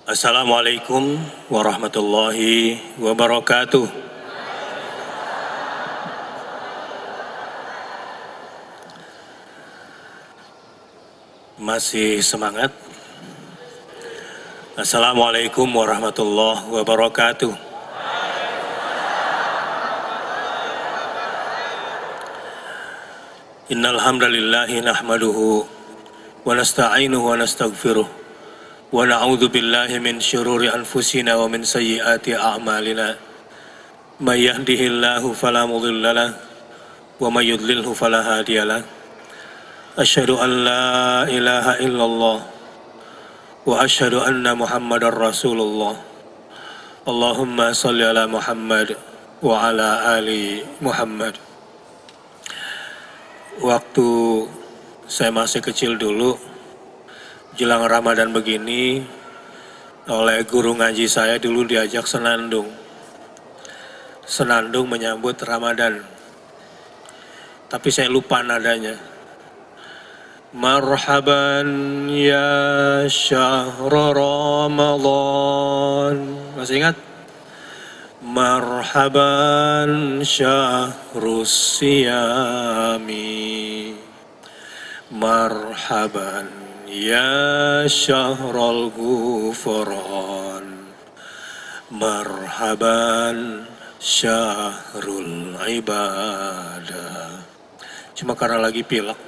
Assalamualaikum warahmatullahi wabarakatuh. Masih semangat? Assalamualaikum warahmatullahi wabarakatuh. Innal hamdalillahi nahmaduhu wa nasta'inuhu wa nastaghfiruh wa na'udzu billahi min syururi anfusina wa min sayyiati a'malina. May yahdihillahu fala mudhillalah wa may yudlilhu fala hadiyalah. Asyhadu an la ilaha illallah wa asyhadu anna Muhammadar Rasulullah. Allahumma shalli ala Muhammad wa ala ali Muhammad. Waktu saya masih kecil dulu, jelang Ramadan begini, oleh guru ngaji saya dulu diajak senandung. Senandung menyambut Ramadan. Tapi saya lupa nadanya. Marhaban ya syahra Ramadan. Masih ingat? Marhaban syahrus siyami. Marhaban ya syahrul ghufran. Marhaban syahrul ibadah. Cuma karena lagi pilek,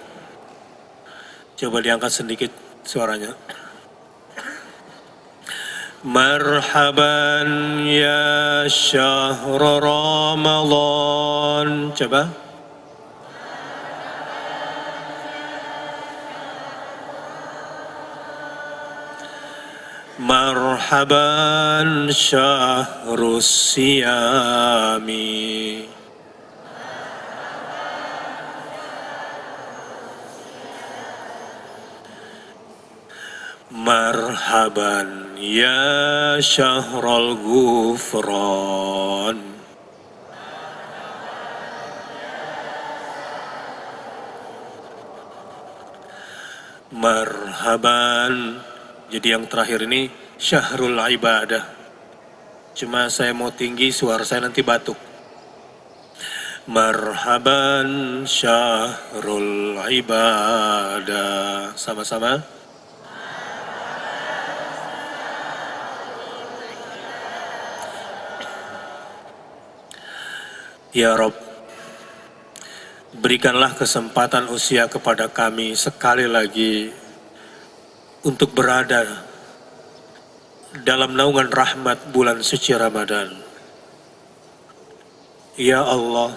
coba diangkat sedikit suaranya. Marhaban ya syahr Ramadan. Coba. Marhaban syahrus siyami. Marhaban ya syahrul ghufran. Marhaban. Jadi yang terakhir ini syahrul ibadah. Cuma saya mau tinggi, suara saya nanti batuk. Marhaban syahrul ibadah. Sama-sama. Ya Rabb, berikanlah kesempatan usia kepada kami sekali lagi untuk berada dalam naungan rahmat bulan suci Ramadan. Ya Allah,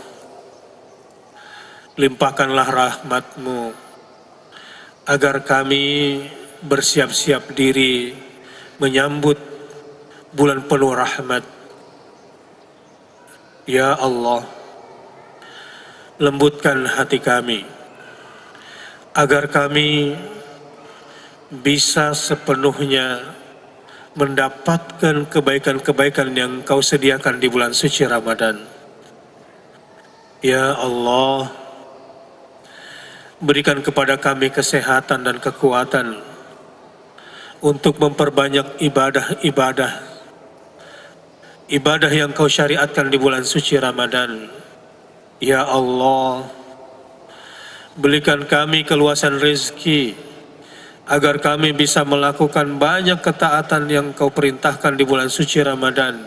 limpahkanlah rahmat-Mu agar kami bersiap-siap diri menyambut bulan penuh rahmat. Ya Allah, lembutkan hati kami, agar kami bisa sepenuhnya mendapatkan kebaikan-kebaikan yang Kau sediakan di bulan suci Ramadan. Ya Allah, berikan kepada kami kesehatan dan kekuatan untuk memperbanyak ibadah yang Kau syariatkan di bulan suci Ramadan. Ya Allah, berikan kami keluasan rezeki agar kami bisa melakukan banyak ketaatan yang Kau perintahkan di bulan suci Ramadan.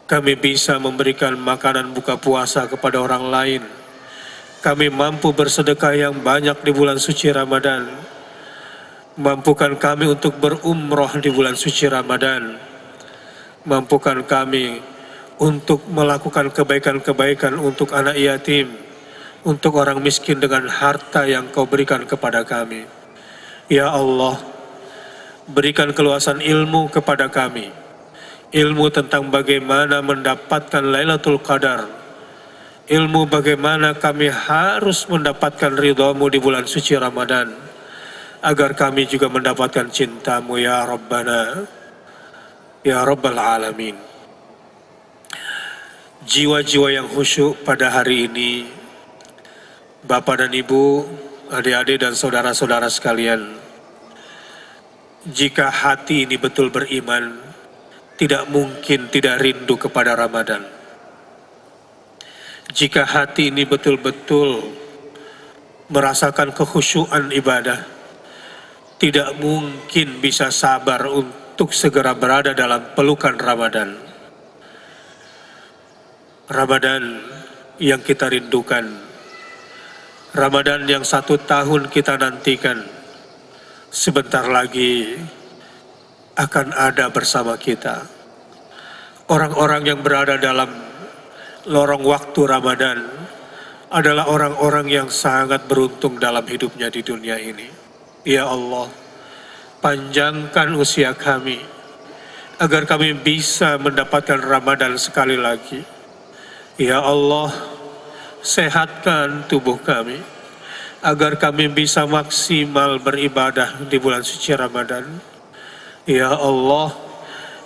Kami bisa memberikan makanan buka puasa kepada orang lain. Kami mampu bersedekah yang banyak di bulan suci Ramadan. Mampukan kami untuk berumroh di bulan suci Ramadan. Mampukan kami untuk melakukan kebaikan-kebaikan untuk anak yatim, untuk orang miskin dengan harta yang Kau berikan kepada kami. Ya Allah, berikan keluasan ilmu kepada kami. Ilmu tentang bagaimana mendapatkan Lailatul Qadar. Ilmu bagaimana kami harus mendapatkan ridha-Mu di bulan suci Ramadan. Agar kami juga mendapatkan cinta-Mu ya Rabbana, ya Rabbal Alamin. Jiwa-jiwa yang khusyuk pada hari ini, Bapak dan Ibu, adik-adik dan saudara-saudara sekalian, Jika hati ini betul beriman, tidak mungkin tidak rindu kepada Ramadan. Jika hati ini betul-betul merasakan kekhusyuan ibadah, tidak mungkin bisa sabar untuk segera berada dalam pelukan Ramadan. Ramadan yang kita rindukan, Ramadan yang 1 tahun kita nantikan, sebentar lagi akan ada bersama kita. Orang-orang yang berada dalam lorong waktu Ramadan adalah orang-orang yang sangat beruntung dalam hidupnya di dunia ini. Ya Allah, panjangkan usia kami agar kami bisa mendapatkan Ramadan sekali lagi. Ya Allah, sehatkan tubuh kami agar kami bisa maksimal beribadah di bulan suci Ramadan. Ya Allah,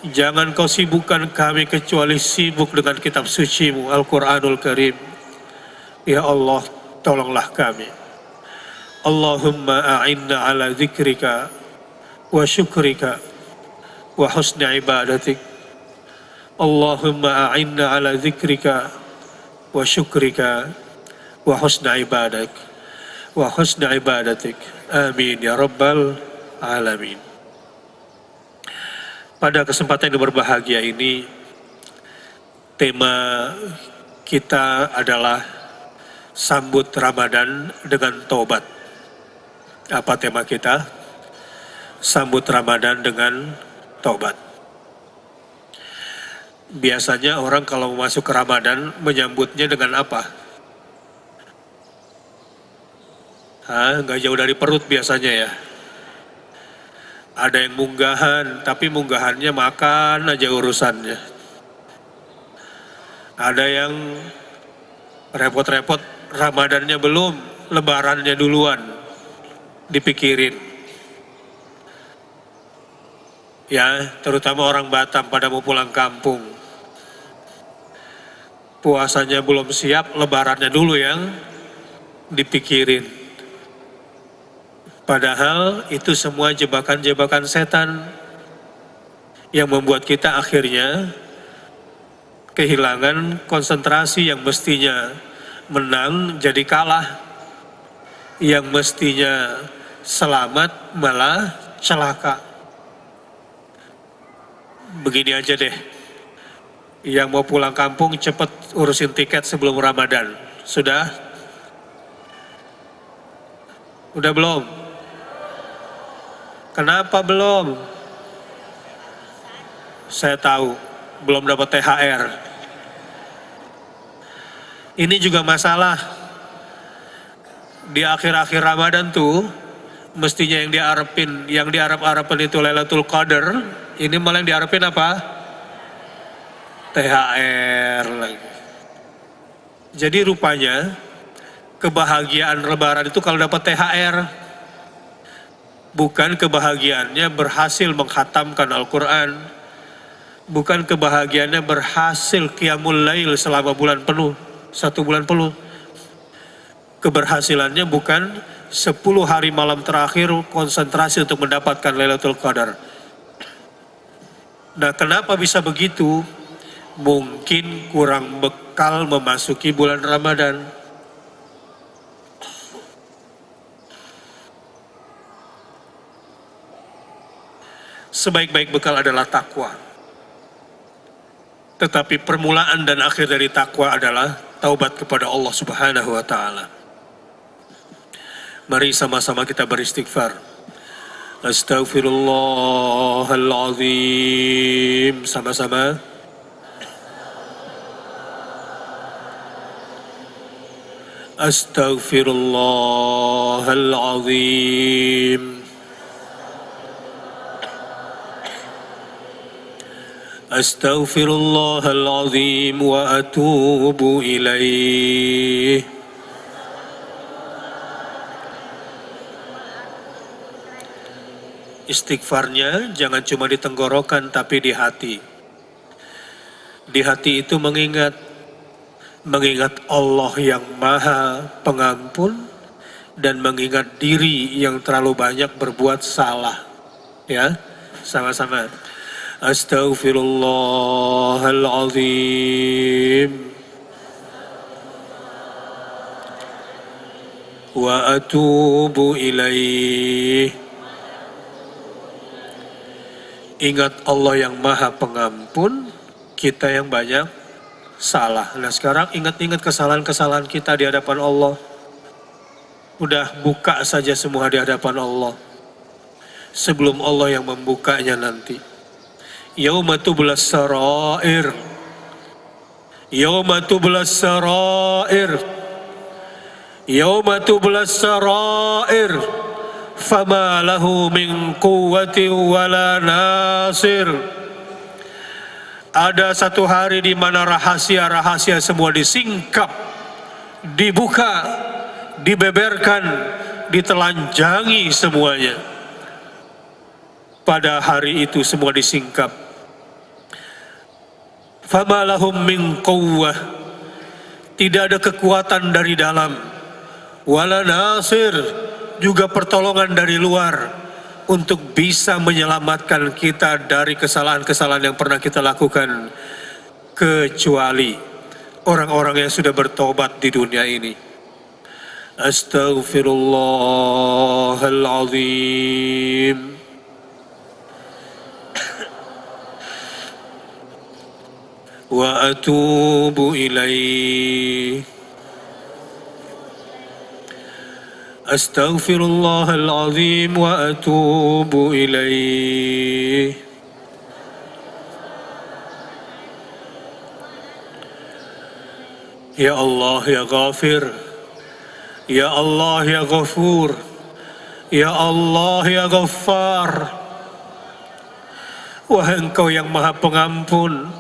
jangan kau sibukkan kami kecuali sibuk dengan kitab suci-Mu, Al-Quranul Karim. Ya Allah, tolonglah kami. Allahumma a'inna ala dzikrika wa syukrika wa husni ibadatik. Allahumma a'inna ala dzikrika wa syukrika wa husni ibadatik. Wa husna ibadatik. Amin ya rabbal alamin. Pada kesempatan yang berbahagia ini, tema kita adalah sambut Ramadan dengan taubat. Apa tema kita? Sambut Ramadan dengan taubat. Biasanya orang kalau masuk ke Ramadan menyambutnya dengan apa? Nggak jauh dari perut biasanya ya. Ada yang munggahan, tapi munggahannya makan aja urusannya. Ada yang repot-repot, Ramadannya belum, Lebarannya duluan dipikirin. Ya, terutama orang Batam pada mau pulang kampung. Puasanya belum siap, Lebarannya dulu yang dipikirin. Padahal itu semua jebakan-jebakan setan yang membuat kita akhirnya kehilangan konsentrasi. Yang mestinya menang jadi kalah, yang mestinya selamat malah celaka. Begini aja deh, yang mau pulang kampung cepet urusin tiket sebelum Ramadan. Sudah? Udah belum? Kenapa belum? Saya tahu, belum dapat THR. Ini juga masalah. Di akhir-akhir Ramadan tuh, mestinya yang diharap-harapin itu Lailatul Qadar, ini malah yang diharapin apa? THR lagi. Jadi rupanya, kebahagiaan Lebaran itu kalau dapat THR. Bukan kebahagiaannya berhasil menghatamkan Al-Quran. Bukan kebahagiaannya berhasil qiyamul lail selama bulan penuh, 1 bulan penuh. Keberhasilannya bukan 10 hari malam terakhir konsentrasi untuk mendapatkan Lailatul Qadar. Nah, kenapa bisa begitu? Mungkin kurang bekal memasuki bulan Ramadan. Sebaik-baik bekal adalah takwa. Tetapi permulaan dan akhir dari takwa adalah taubat kepada Allah Subhanahu wa Ta'ala. Mari sama-sama kita beristighfar. Astaghfirullahaladzim. Sama-sama. Astaghfirullahaladzim. Astaghfirullahaladzim wa atubu ilaih. Istighfarnya jangan cuma di tenggorokan tapi di hati. Di hati itu mengingat Allah yang Maha Pengampun dan mengingat diri yang terlalu banyak berbuat salah. Ya, sama-sama. Astaghfirullahalazim wa atubu ilaih. Ingat Allah yang Maha Pengampun, kita yang banyak salah. Nah sekarang ingat-ingat kesalahan-kesalahan kita di hadapan Allah. Udah buka saja semua di hadapan Allah. Sebelum Allah yang membukanya nanti. Yauma tublas sarair. Yauma tublas sarair. Yauma tublas sarair. Fama lahu min quwwati wala nasir. Ada satu hari di mana rahasia-rahasia semua disingkap, dibuka, dibeberkan, ditelanjangi semuanya. Pada hari itu semua disingkap. Fama lahum min quwwah. Tidak ada kekuatan dari dalam. Wala nasir. Juga pertolongan dari luar untuk bisa menyelamatkan kita dari kesalahan-kesalahan yang pernah kita lakukan, kecuali orang-orang yang sudah bertobat di dunia ini. Astaghfirullahalazim. Wa atubu ilaih. Astaghfirullahalazim wa atubu ilaih. Ya Allah ya Ghafir, Ya Allah ya Ghafur, Ya Allah ya Ghaffar. Wahai Engkau yang Maha Pengampun,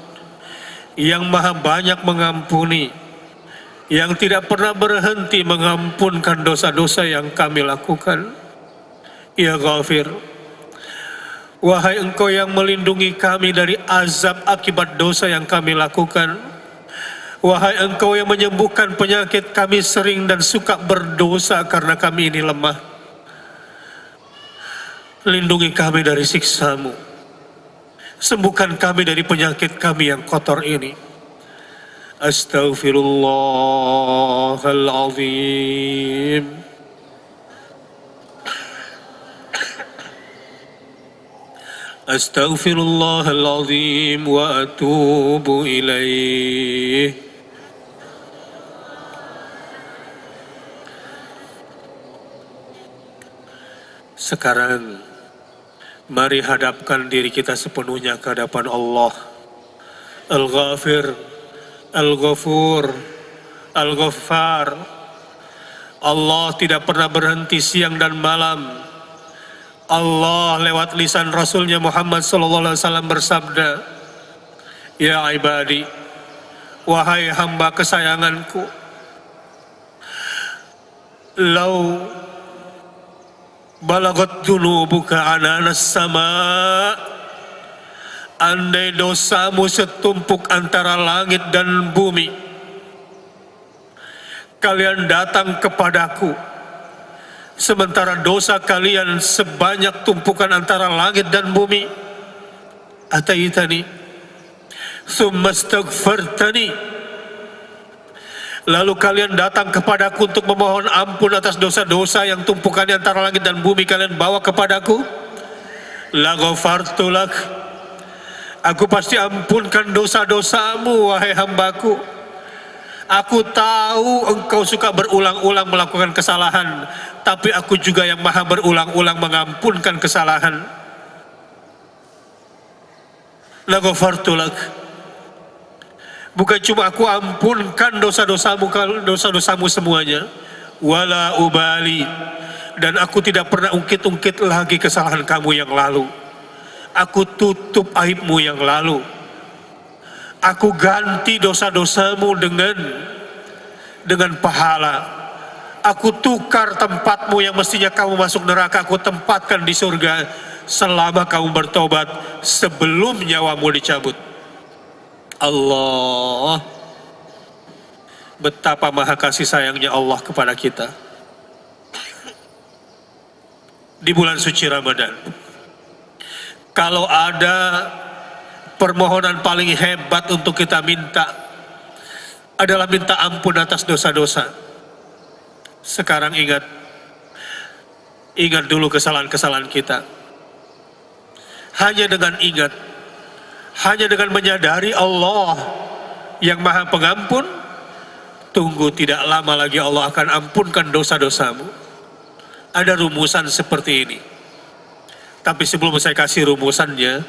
yang Maha banyak mengampuni, yang tidak pernah berhenti mengampunkan dosa-dosa yang kami lakukan. Ya Ghafir, wahai Engkau yang melindungi kami dari azab akibat dosa yang kami lakukan. Wahai Engkau yang menyembuhkan penyakit kami sering dan suka berdosa karena kami ini lemah. Lindungi kami dari siksa-Mu. Sembuhkan kami dari penyakit kami yang kotor ini. Astaghfirullahalazim. Astaghfirullahalazim wa atubu ilaih. Sekarang mari hadapkan diri kita sepenuhnya ke hadapan Allah Al-Ghafir, Al-Ghafur, Al-Ghaffar. Allah tidak pernah berhenti siang dan malam. Allah lewat lisan Rasulnya Muhammad SAW bersabda, Ya ibadi, wahai hamba kesayanganku, Lau balagat dunubuka ananas sama. Andai dosamu setumpuk antara langit dan bumi, kalian datang kepadaku, sementara dosa kalian sebanyak tumpukan antara langit dan bumi. Ataitani, thumma astaghfartani. Lalu kalian datang kepadaku untuk memohon ampun atas dosa-dosa yang tumpukannya antara langit dan bumi kalian bawa kepadaku. La ghafartu lak. Aku pasti ampunkan dosa-dosamu, wahai hambaku. Aku tahu engkau suka berulang-ulang melakukan kesalahan, tapi aku juga yang maha berulang-ulang mengampunkan kesalahan. La ghafartu lak. Bukan cuma aku ampunkan dosa-dosamu semuanya. Wala ubali. Dan aku tidak pernah ungkit-ungkit lagi kesalahan kamu yang lalu. Aku tutup aibmu yang lalu. Aku ganti dosa-dosamu dengan pahala. Aku tukar tempatmu yang mestinya kamu masuk neraka, aku tempatkan di surga selama kamu bertobat sebelum nyawamu dicabut. Allah, betapa maha kasih sayangnya Allah kepada kita. Di bulan suci Ramadan, Kalau ada permohonan paling hebat untuk kita minta adalah minta ampun atas dosa-dosa. Sekarang ingat dulu kesalahan-kesalahan kita. Hanya dengan ingat, hanya dengan menyadari Allah yang Maha Pengampun, tunggu tidak lama lagi Allah akan ampunkan dosa-dosamu. Ada rumusan seperti ini. Tapi sebelum saya kasih rumusannya,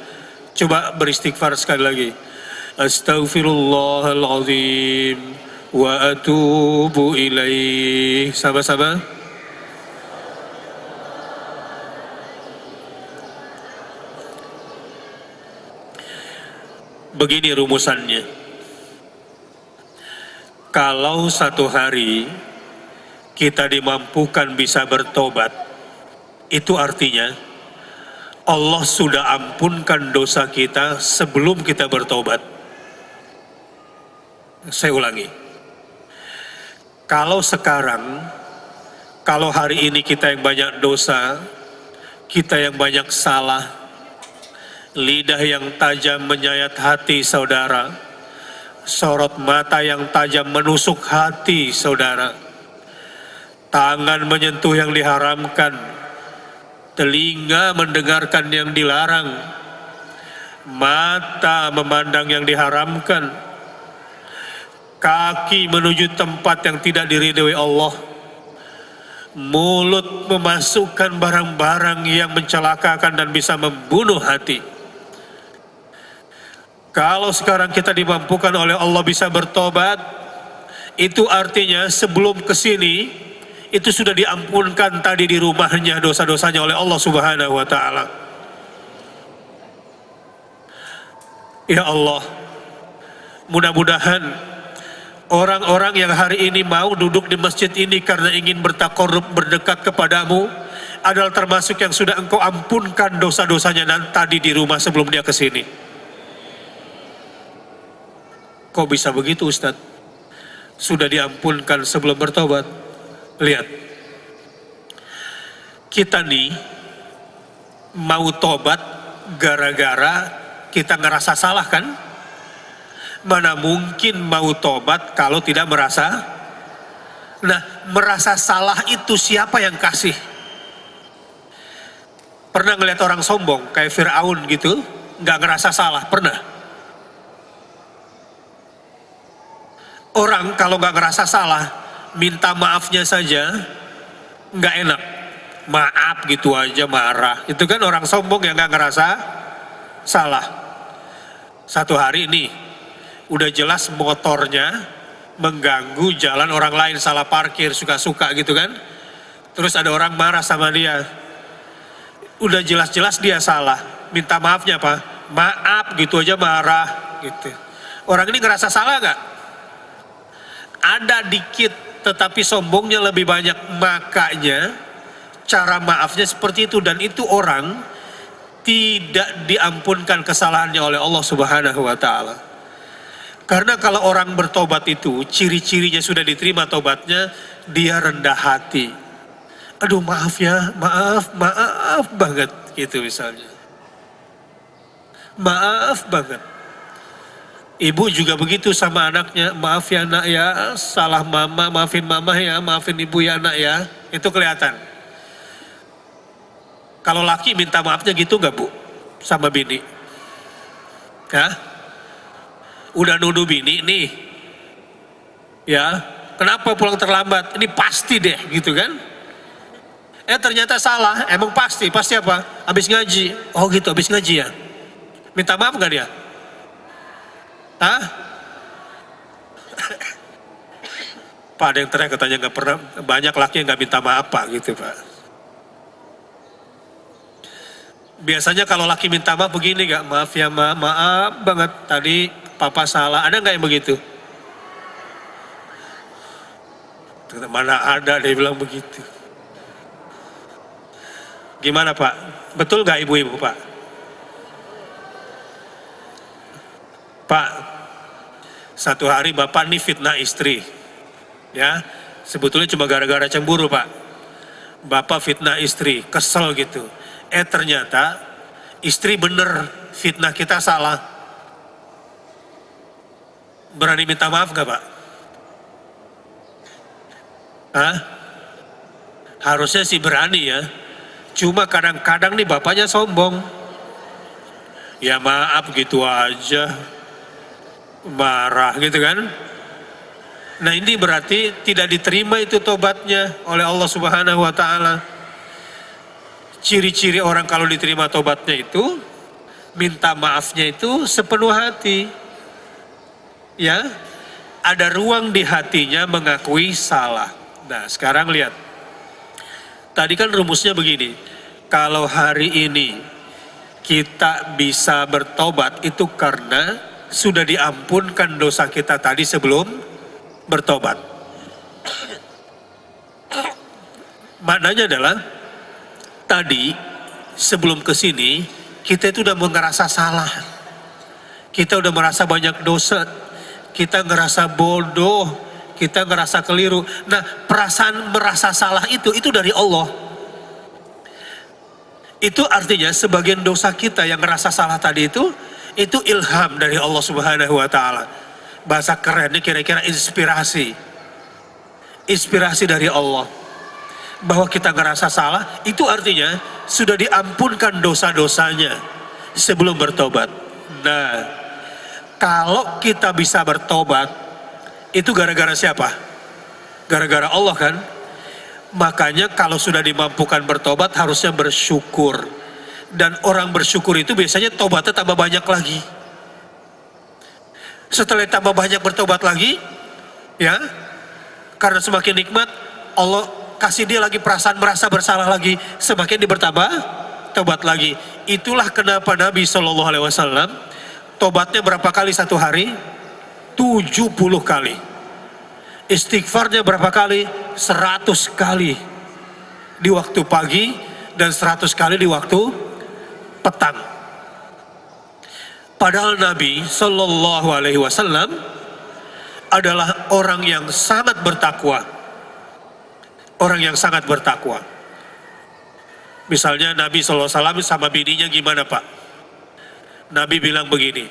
coba beristighfar sekali lagi. Astaghfirullahaladzim wa atubu ilaih. Sama-sama. Begini rumusannya. Kalau satu hari kita dimampukan bisa bertobat, itu artinya Allah sudah ampunkan dosa kita sebelum kita bertobat. Saya ulangi. Kalau sekarang, kalau hari ini kita yang banyak dosa, kita yang banyak salah, lidah yang tajam menyayat hati saudara, sorot mata yang tajam menusuk hati saudara, tangan menyentuh yang diharamkan, telinga mendengarkan yang dilarang, mata memandang yang diharamkan, kaki menuju tempat yang tidak diridhoi Allah, mulut memasukkan barang-barang yang mencelakakan dan bisa membunuh hati. Kalau sekarang kita dimampukan oleh Allah bisa bertobat, itu artinya sebelum ke sini itu sudah diampunkan tadi di rumahnya dosa-dosanya oleh Allah Subhanahu wa taala. Ya Allah, mudah-mudahan orang-orang yang hari ini mau duduk di masjid ini karena ingin bertakarrub, berdekat kepadamu, adalah termasuk yang sudah Engkau ampunkan dosa-dosanya tadi di rumah sebelum dia ke sini. Kok bisa begitu, Ustadz? Sudah diampunkan sebelum bertobat. Lihat, kita nih mau tobat gara-gara kita ngerasa salah kan? Mana mungkin mau tobat kalau tidak merasa? Nah, merasa salah itu siapa yang kasih? Pernah ngeliat orang sombong kayak Fir'aun gitu, nggak ngerasa salah? Pernah? Orang kalau nggak ngerasa salah, minta maafnya saja nggak enak, maaf gitu aja marah. Itu kan orang sombong yang nggak ngerasa salah. Satu hari ini udah jelas motornya mengganggu jalan orang lain, salah parkir suka-suka gitu kan. Terus ada orang marah sama dia, udah jelas-jelas dia salah, minta maafnya apa? Maaf gitu aja marah gitu. Orang ini ngerasa salah nggak? Ada dikit, tetapi sombongnya lebih banyak. Makanya cara maafnya seperti itu, dan itu orang tidak diampunkan kesalahannya oleh Allah Subhanahu wa taala. Karena kalau orang bertobat itu ciri-cirinya sudah diterima tobatnya, dia rendah hati. Aduh maaf ya, maaf banget gitu misalnya. Maaf banget. Ibu juga begitu sama anaknya, maaf ya nak ya, salah mama, maafin mama ya, maafin ibu ya nak ya. Itu kelihatan. Kalau laki minta maafnya gitu nggak bu? Sama bini? Hah? Udah nuduh bini nih. Ya, kenapa pulang terlambat? Ini pasti deh gitu kan. Ternyata salah, emang pasti apa? Habis ngaji. Oh gitu, habis ngaji ya. Minta maaf nggak dia? Hah? Pak, ada yang teriak katanya nggak pernah, banyak laki yang nggak minta maaf pak gitu pak. Biasanya kalau laki minta maaf begini nggak, maaf ya maaf banget tadi papa salah, ada nggak yang begitu? Mana ada dia bilang begitu. Gimana pak? Betul nggak ibu-ibu pak? Pak, satu hari bapak nih fitnah istri, ya sebetulnya cuma gara-gara cemburu pak. Bapak fitnah istri, kesel gitu. Ternyata Istri bener, fitnah kita salah. Berani minta maaf gak Pak? Hah? Harusnya sih berani ya. Cuma kadang-kadang nih bapaknya sombong. Ya maaf gitu aja. Marah gitu kan. Nah ini berarti tidak diterima itu tobatnya oleh Allah Subhanahu wa ta'ala. Ciri-ciri orang kalau diterima tobatnya itu, minta maafnya itu sepenuh hati. Ya, ada ruang di hatinya mengakui salah. Nah sekarang lihat. Tadi kan rumusnya begini, kalau hari ini kita bisa bertobat itu karena sudah diampunkan dosa kita tadi sebelum bertobat. Maknanya adalah tadi sebelum ke sini kita itu udah merasa salah. Kita udah merasa banyak dosa. Kita ngerasa bodoh, kita ngerasa keliru. Nah, perasaan merasa salah itu dari Allah. Itu artinya sebagian dosa kita yang ngerasa salah tadi itu ilham dari Allah Subhanahu wa ta'ala. Bahasa kerennya kira-kira inspirasi. Inspirasi dari Allah. Bahwa kita ngerasa salah, itu artinya sudah diampunkan dosa-dosanya sebelum bertobat. Nah, kalau kita bisa bertobat, itu gara-gara siapa? Gara-gara Allah kan? Makanya kalau sudah dimampukan bertobat harusnya bersyukur. Dan orang bersyukur itu biasanya tobatnya tambah banyak lagi. Setelah tambah banyak bertobat lagi, ya, karena semakin nikmat, Allah kasih dia lagi perasaan merasa bersalah lagi, semakin dia bertambah tobat lagi. Itulah kenapa Nabi SAW tobatnya berapa kali satu hari? 70 kali. Istighfarnya berapa kali? 100 kali di waktu pagi dan 100 kali di waktu petang. Padahal Nabi Shallallahu Alaihi Wasallam adalah orang yang sangat bertakwa, orang yang sangat bertakwa. Misalnya Nabi Shallallahu Alaihi Wasallam sama bininya gimana Pak? Nabi bilang begini,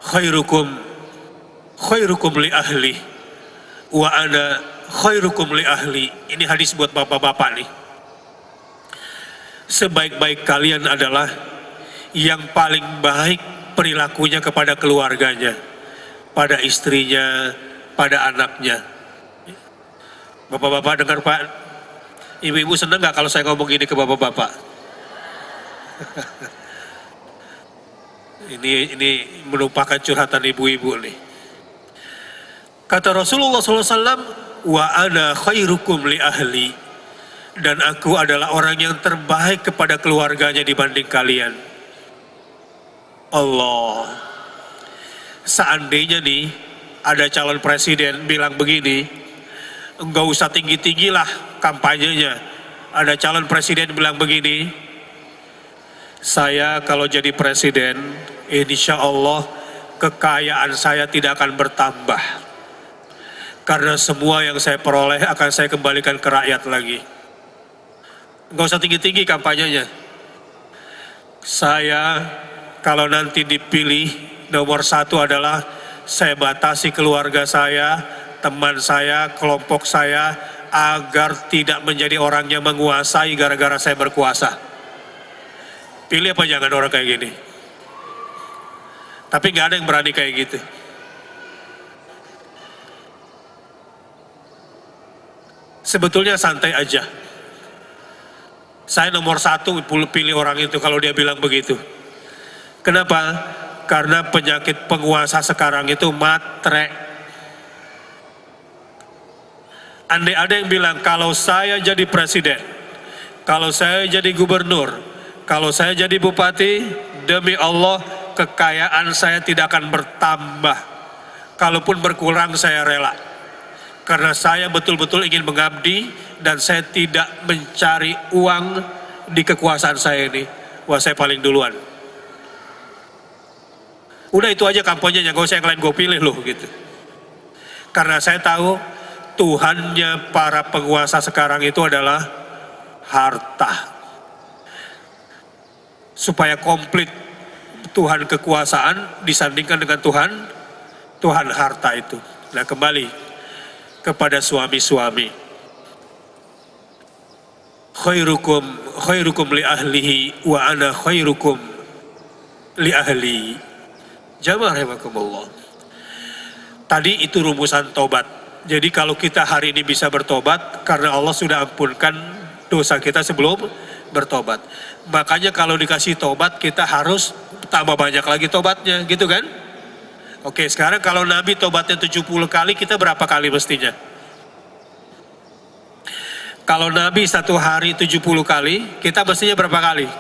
khairukum li ahli wa ana khairukum li ahli. Ini hadis buat bapak-bapak nih. Sebaik-baik kalian adalah yang paling baik perilakunya kepada keluarganya, pada istrinya, pada anaknya. Bapak-bapak dengar Pak, ibu-ibu senang gak kalau saya ngomong gini ke bapak-bapak? Ini merupakan curhatan ibu-ibu nih. Kata Rasulullah SAW, wa ana khairukum li ahli, dan aku adalah orang yang terbaik kepada keluarganya dibanding kalian. Allah, seandainya nih ada calon presiden bilang begini, enggak usah tinggi-tinggi lah kampanyenya. Ada calon presiden bilang begini, saya kalau jadi presiden, insya Allah kekayaan saya tidak akan bertambah. Karena semua yang saya peroleh akan saya kembalikan ke rakyat lagi. Enggak usah tinggi-tinggi kampanyenya. Saya kalau nanti dipilih nomor 1 adalah saya batasi keluarga saya, teman saya, kelompok saya agar tidak menjadi orang yang menguasai gara-gara saya berkuasa. Pilih apa jangan orang kayak gini? Tapi nggak ada yang berani kayak gitu. Sebetulnya santai aja. Saya nomor 1 pilih orang itu kalau dia bilang begitu. Kenapa? Karena penyakit penguasa sekarang itu matre. Andai ada yang bilang, kalau saya jadi presiden, kalau saya jadi gubernur, kalau saya jadi bupati, demi Allah kekayaan saya tidak akan bertambah. Kalaupun berkurang saya rela. Karena saya betul-betul ingin mengabdi dan saya tidak mencari uang di kekuasaan saya ini. Wah, saya paling duluan. Udah itu aja kampanyenya, gak usah yang lain gue pilih loh gitu. Karena saya tahu Tuhannya para penguasa sekarang itu adalah harta. supaya komplit Tuhan kekuasaan disandingkan dengan Tuhan harta itu. Nah, kembali kepada suami-suami. Khairukum li ahlihi wa ana khairukum li ahli. Jamaah rahimakumullah. Tadi itu rumusan tobat. Jadi kalau kita hari ini bisa bertobat karena Allah sudah ampunkan dosa kita sebelum bertobat. Makanya kalau dikasih tobat kita harus tambah banyak lagi tobatnya, gitu kan? Oke, sekarang kalau Nabi tobatnya 70 kali, kita berapa kali mestinya? Kalau Nabi satu hari 70 kali, kita mestinya berapa kali?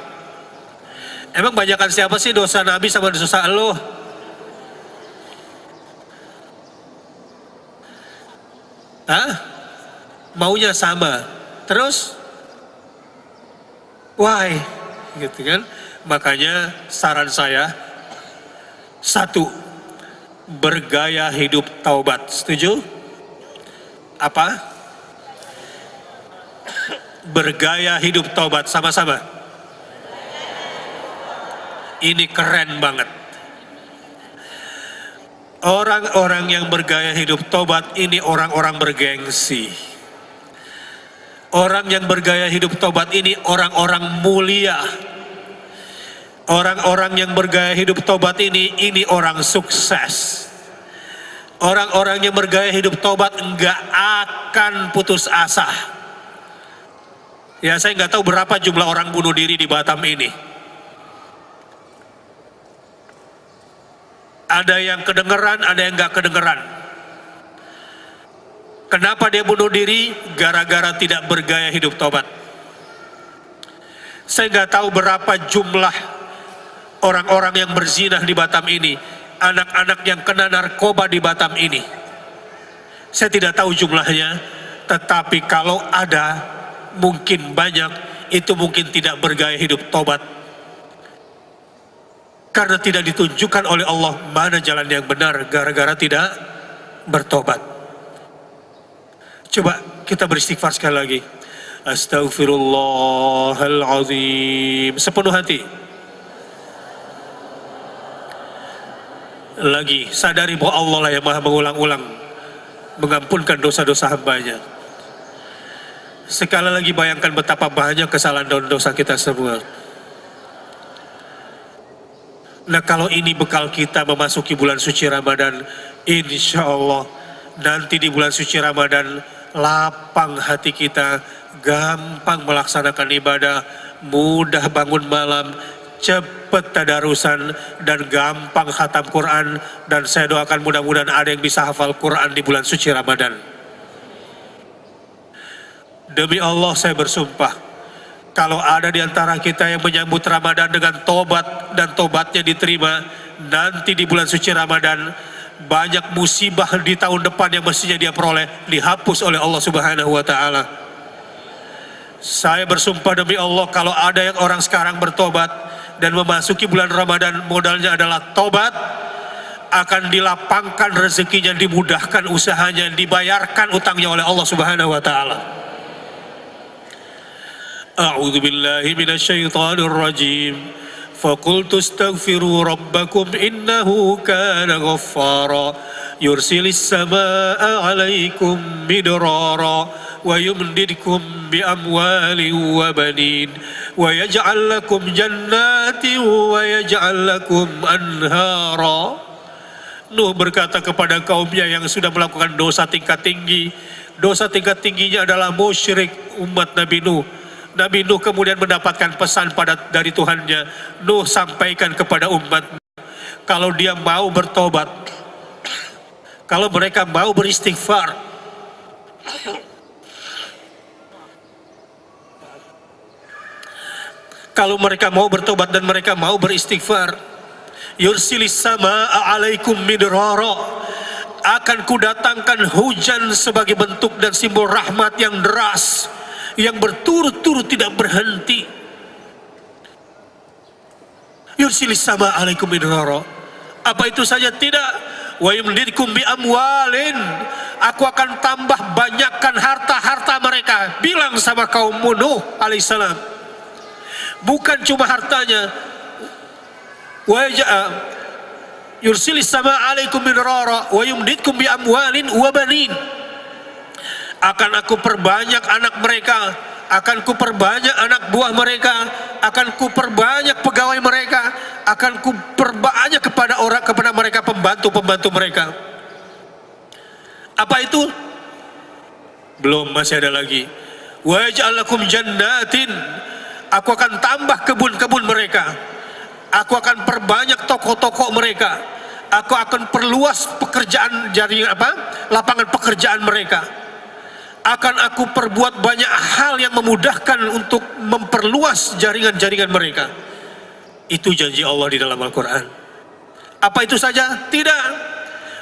Emang banyakan siapa sih dosa Nabi sama dosa lo? Hah? Maunya sama. Terus? Why? Gitu kan? Makanya saran saya, satu, bergaya hidup taubat. Setuju? Apa? Bergaya hidup taubat sama-sama. Ini keren banget. Orang-orang yang bergaya hidup taubat ini orang-orang bergengsi. Orang yang bergaya hidup taubat ini orang-orang mulia. Orang-orang yang bergaya hidup taubat ini orang sukses. Orang-orang yang bergaya hidup taubat enggak akan putus asa. Ya, saya nggak tahu berapa jumlah orang bunuh diri di Batam ini. Ada yang kedengeran, ada yang nggak kedengeran. Kenapa dia bunuh diri? Gara-gara tidak bergaya hidup taubat. Saya nggak tahu berapa jumlah orang-orang yang berzinah di Batam ini, anak-anak yang kena narkoba di Batam ini. Saya tidak tahu jumlahnya, tetapi kalau ada, mungkin banyak, itu mungkin tidak bergaya hidup taubat. Karena tidak ditunjukkan oleh Allah mana jalan yang benar, gara-gara tidak bertobat. Coba kita beristighfar sekali lagi. Astaghfirullahaladzim. Sepenuh hati. Lagi, sadari bahwa Allah lah yang maha mengulang-ulang mengampunkan dosa-dosa hambanya. Sekali lagi bayangkan betapa banyak kesalahan dan dosa kita semua. Nah, kalau ini bekal kita memasuki bulan suci Ramadan, insya Allah nanti di bulan suci Ramadan lapang hati kita, gampang melaksanakan ibadah, mudah bangun malam, cepat tadarusan, dan gampang khatam Quran. Dan saya doakan mudah-mudahan ada yang bisa hafal Quran di bulan suci Ramadan. Demi Allah saya bersumpah, kalau ada di antara kita yang menyambut Ramadan dengan tobat dan tobatnya diterima, nanti di bulan suci Ramadan banyak musibah di tahun depan yang mestinya dia peroleh dihapus oleh Allah Subhanahu wa taala. Saya bersumpah demi Allah, kalau ada yang orang sekarang bertobat dan memasuki bulan Ramadan modalnya adalah tobat, akan dilapangkan rezekinya, dimudahkan usahanya, dibayarkan utangnya oleh Allah Subhanahu wa taala. A'udzu billahi minasyaitonir rajim. Faqultu astaghfiru rabbakum innahu kana ghaffara yursilis samaa'a 'alaikum midrara wa yumdidkum bi amwalin wa banin wa yaj'al lakum jannatin wa yaj'al lakum anhara. Nuh berkata kepada kaumnya yang sudah melakukan dosa tingkat tinggi. Dosa tingkat tingginya adalah musyrik umat Nabi Nuh. Nabi Nuh kemudian mendapatkan pesan dari Tuhannya. Nuh sampaikan kepada umat, kalau dia mau bertobat, kalau mereka mau beristighfar, kalau mereka mau bertobat dan mereka mau beristighfar, yursilis samaa'a 'alaikum midrara, akan kudatangkan hujan sebagai bentuk dan simbol rahmat yang deras, yang berturut-turut tidak berhenti. Yursilis sama alaikum midrara. Apa itu saja? Tidak. Wa yumdidkum bi amwalin, aku akan tambah banyakkan harta-harta mereka. Bilang sama kaum Nuh alaihissalam, bukan cuma hartanya, wa yursilis sama alaikum midrara wa yumditkum bi amwalin wa banin. Akan aku perbanyak anak mereka, akan ku perbanyak anak buah mereka, akan ku perbanyak pegawai mereka, akan ku perbanyak kepada mereka pembantu mereka. Apa itu? Belum, masih ada lagi. Wa yaj'al lakum jannatin, aku akan tambah kebun-kebun mereka, aku akan perbanyak toko-toko mereka, aku akan perluas pekerjaan lapangan pekerjaan mereka. Akan aku perbuat banyak hal yang memudahkan untuk memperluas jaringan-jaringan mereka. Itu janji Allah di dalam Al-Quran. Apa itu saja? Tidak.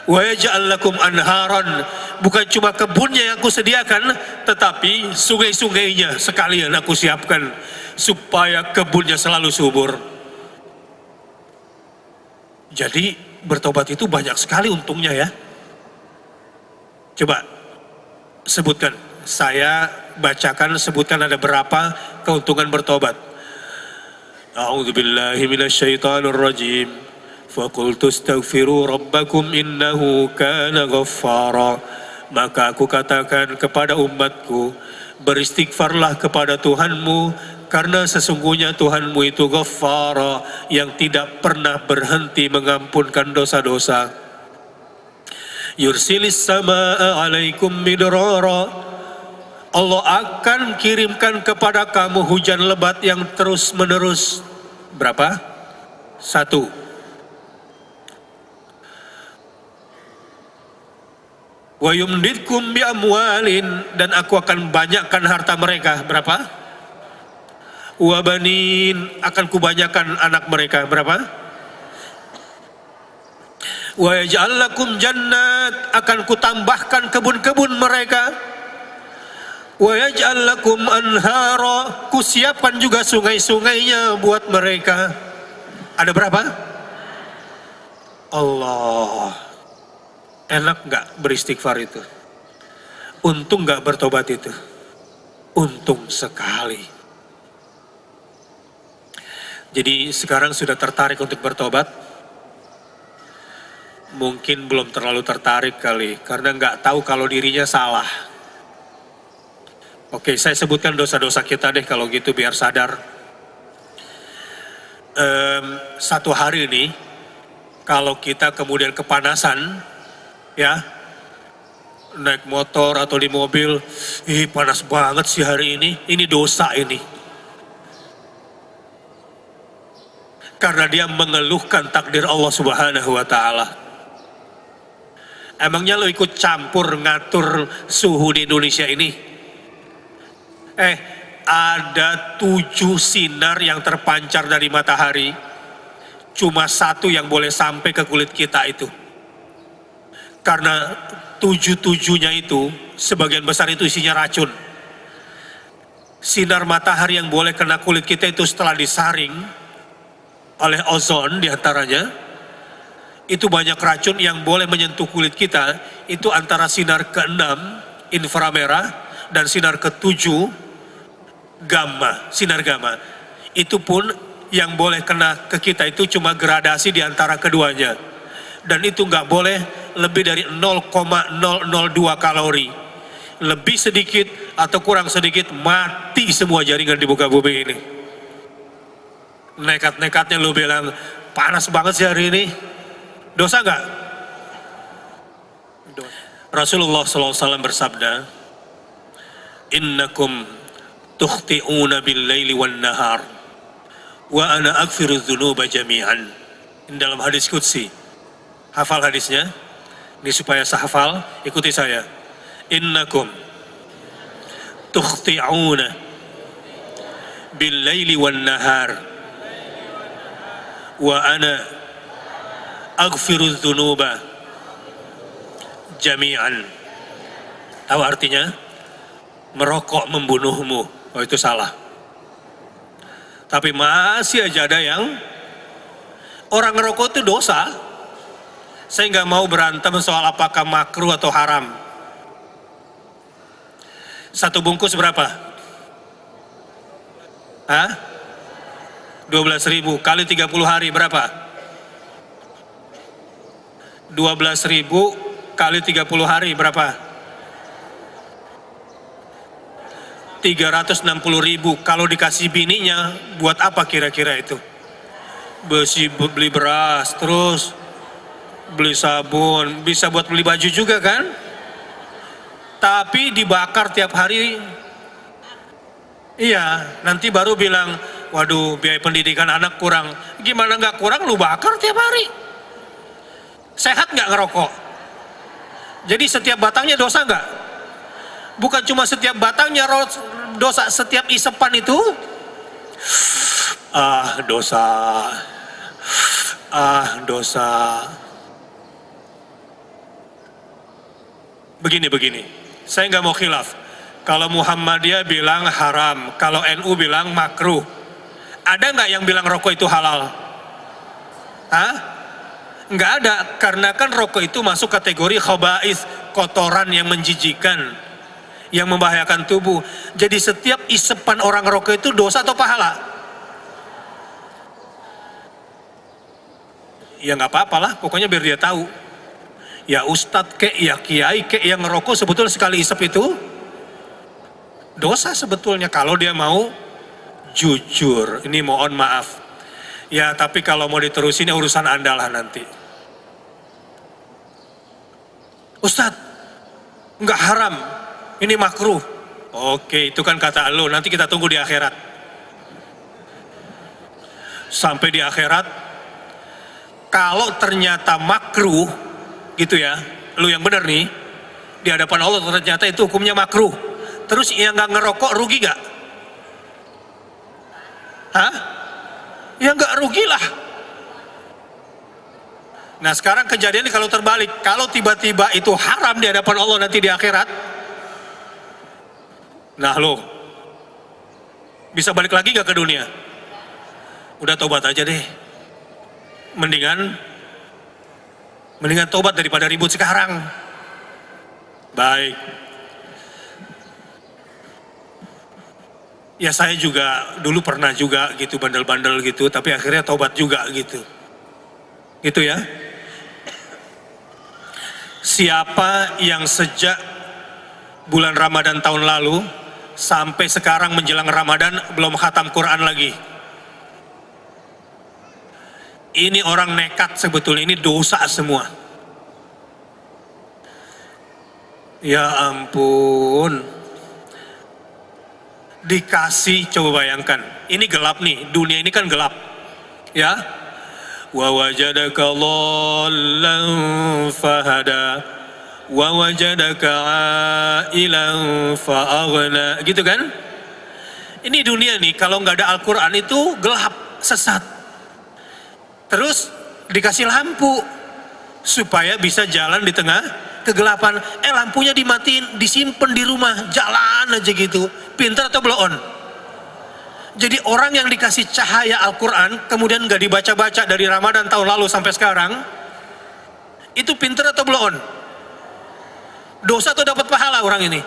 Wa yaj'al lakum anharan, bukan cuma kebunnya yang aku sediakan, tetapi sungai-sungainya sekalian aku siapkan supaya kebunnya selalu subur. Jadi bertobat itu banyak sekali untungnya ya. Coba sebutkan, saya bacakan, sebutkan ada berapa keuntungan bertobat. A'udzubillahi minasyaitonirrajim. Faqultu astaghfiru rabbakum innahu kana ghaffara. Maka aku katakan kepada umatku, beristighfarlah kepada Tuhanmu, karena sesungguhnya Tuhanmu itu Ghaffara, yang tidak pernah berhenti mengampunkan dosa-dosa. Yursilis samaa alaikum midrara, Allah akan kirimkan kepada kamu hujan lebat yang terus menerus. Berapa? 1. Wa yumditkum bi amwalin, dan aku akan banyakkan harta mereka. Berapa? Wa banin, akan kubanyakan anak mereka. Berapa? Wa yaj'al lakum jannat, akan kutambahkan kebun-kebun mereka. Wa yaj'al lakum anhara, kusiapkan juga sungai-sungainya buat mereka. Ada berapa? Allah, enak nggak beristighfar itu? Untung nggak bertobat itu? Untung sekali. Jadi sekarang sudah tertarik untuk bertobat? Mungkin belum terlalu tertarik kali, karena nggak tahu kalau dirinya salah. Oke, saya sebutkan dosa-dosa kita deh kalau gitu biar sadar. Satu hari ini, kalau kita kemudian kepanasan, ya, naik motor atau di mobil, panas banget sih hari ini dosa ini. Karena dia mengeluhkan takdir Allah Subhanahu wa Ta'ala. Emangnya lo ikut campur ngatur suhu di Indonesia ini? Ada 7 sinar yang terpancar dari matahari. Cuma 1 yang boleh sampai ke kulit kita itu. Karena 7-7-nya itu, sebagian besar itu isinya racun. Sinar matahari yang boleh kena kulit kita itu setelah disaring oleh ozon diantaranya, itu banyak racun yang boleh menyentuh kulit kita, itu antara sinar ke-6 inframerah dan sinar ke-7 gamma, sinar gamma. Itu pun yang boleh kena ke kita itu cuma gradasi di antara keduanya. Dan itu nggak boleh lebih dari 0,002 kalori. Lebih sedikit atau kurang sedikit mati semua jaringan di muka bumi ini. Nekat-nekatnya lu bilang panas banget sih hari ini. Dosa enggak? Rasulullah SAW bersabda, innakum tukhti'una bil laili wan nahar wa ana aghfiru dzunuba jami'an. Ini dalam hadis qudsi. Hafal hadisnya? Ini supaya sahafal, ikuti saya. Innakum tukhti'una bil laili wan nahar wa ana aghfirudz dzunuba jami'an. Tahu artinya? Merokok membunuhmu. Oh, itu salah. Tapi masih aja ada yang orang ngerokok itu dosa. Saya nggak mau berantem soal apakah makruh atau haram. 1 bungkus berapa? 12.000 kali 30 hari berapa? 12.000 kali 30 hari berapa? 360.000. Kalau dikasih bininya, buat apa kira-kira itu? Beli beras, terus beli sabun, bisa buat beli baju juga kan? Tapi dibakar tiap hari. Iya, nanti baru bilang, waduh biaya pendidikan anak kurang. Gimana nggak kurang, lu bakar tiap hari. Sehat nggak ngerokok? Jadi setiap batangnya dosa nggak? Bukan cuma setiap batangnya dosa, setiap isepan itu, dosa, dosa. Begini, saya nggak mau khilaf. Kalau Muhammadiyah bilang haram, kalau NU bilang makruh. Ada nggak yang bilang rokok itu halal? Hah? Nggak ada, karena kan rokok itu masuk kategori khaba'ith, kotoran yang menjijikan, yang membahayakan tubuh. Jadi setiap isepan orang rokok itu dosa atau pahala? Ya nggak apa-apalah, pokoknya biar dia tahu. Ya ustadz kek, ya kiai kek yang ngerokok sebetulnya sekali isep itu dosa sebetulnya kalau dia mau jujur. Ini mohon maaf. Ya tapi kalau mau diterusin ya urusan Anda lah nanti. Ustadz, nggak haram, ini makruh. Oke, itu kan kata lo, nanti kita tunggu di akhirat. Sampai di akhirat, kalau ternyata makruh, gitu ya, lu yang benar nih, di hadapan Allah ternyata itu hukumnya makruh. Terus yang nggak ngerokok rugi nggak? Hah? Ya nggak rugi lah. Nah sekarang kejadiannya kalau terbalik, kalau tiba-tiba itu haram di hadapan Allah nanti di akhirat, nah lo bisa balik lagi nggak ke dunia? Udah tobat aja deh. Mendingan tobat daripada ribut sekarang. Baik. Ya saya juga dulu pernah juga gitu bandel-bandel gitu, tapi akhirnya tobat juga gitu. Gitu ya. Siapa yang sejak bulan Ramadan tahun lalu sampai sekarang menjelang Ramadan belum khatam Quran lagi? Ini orang nekat sebetulnya, ini dosa semua. Ya ampun. Dikasih, coba bayangkan, ini gelap nih, dunia ini kan gelap, ya. Wa wajadaka dhallan fahada, wa wajadaka ailan fa'aghna, gitu kan? Ini dunia nih, kalau nggak ada Al-Quran itu gelap, sesat. Terus dikasih lampu supaya bisa jalan di tengah kegelapan. Lampunya dimatiin, disimpan di rumah, jalan aja gitu. Pintar atau blow on? Jadi orang yang dikasih cahaya Al-Quran kemudian nggak dibaca-baca dari Ramadan tahun lalu sampai sekarang, itu pintar atau blow on? Dosa atau dapat pahala orang ini?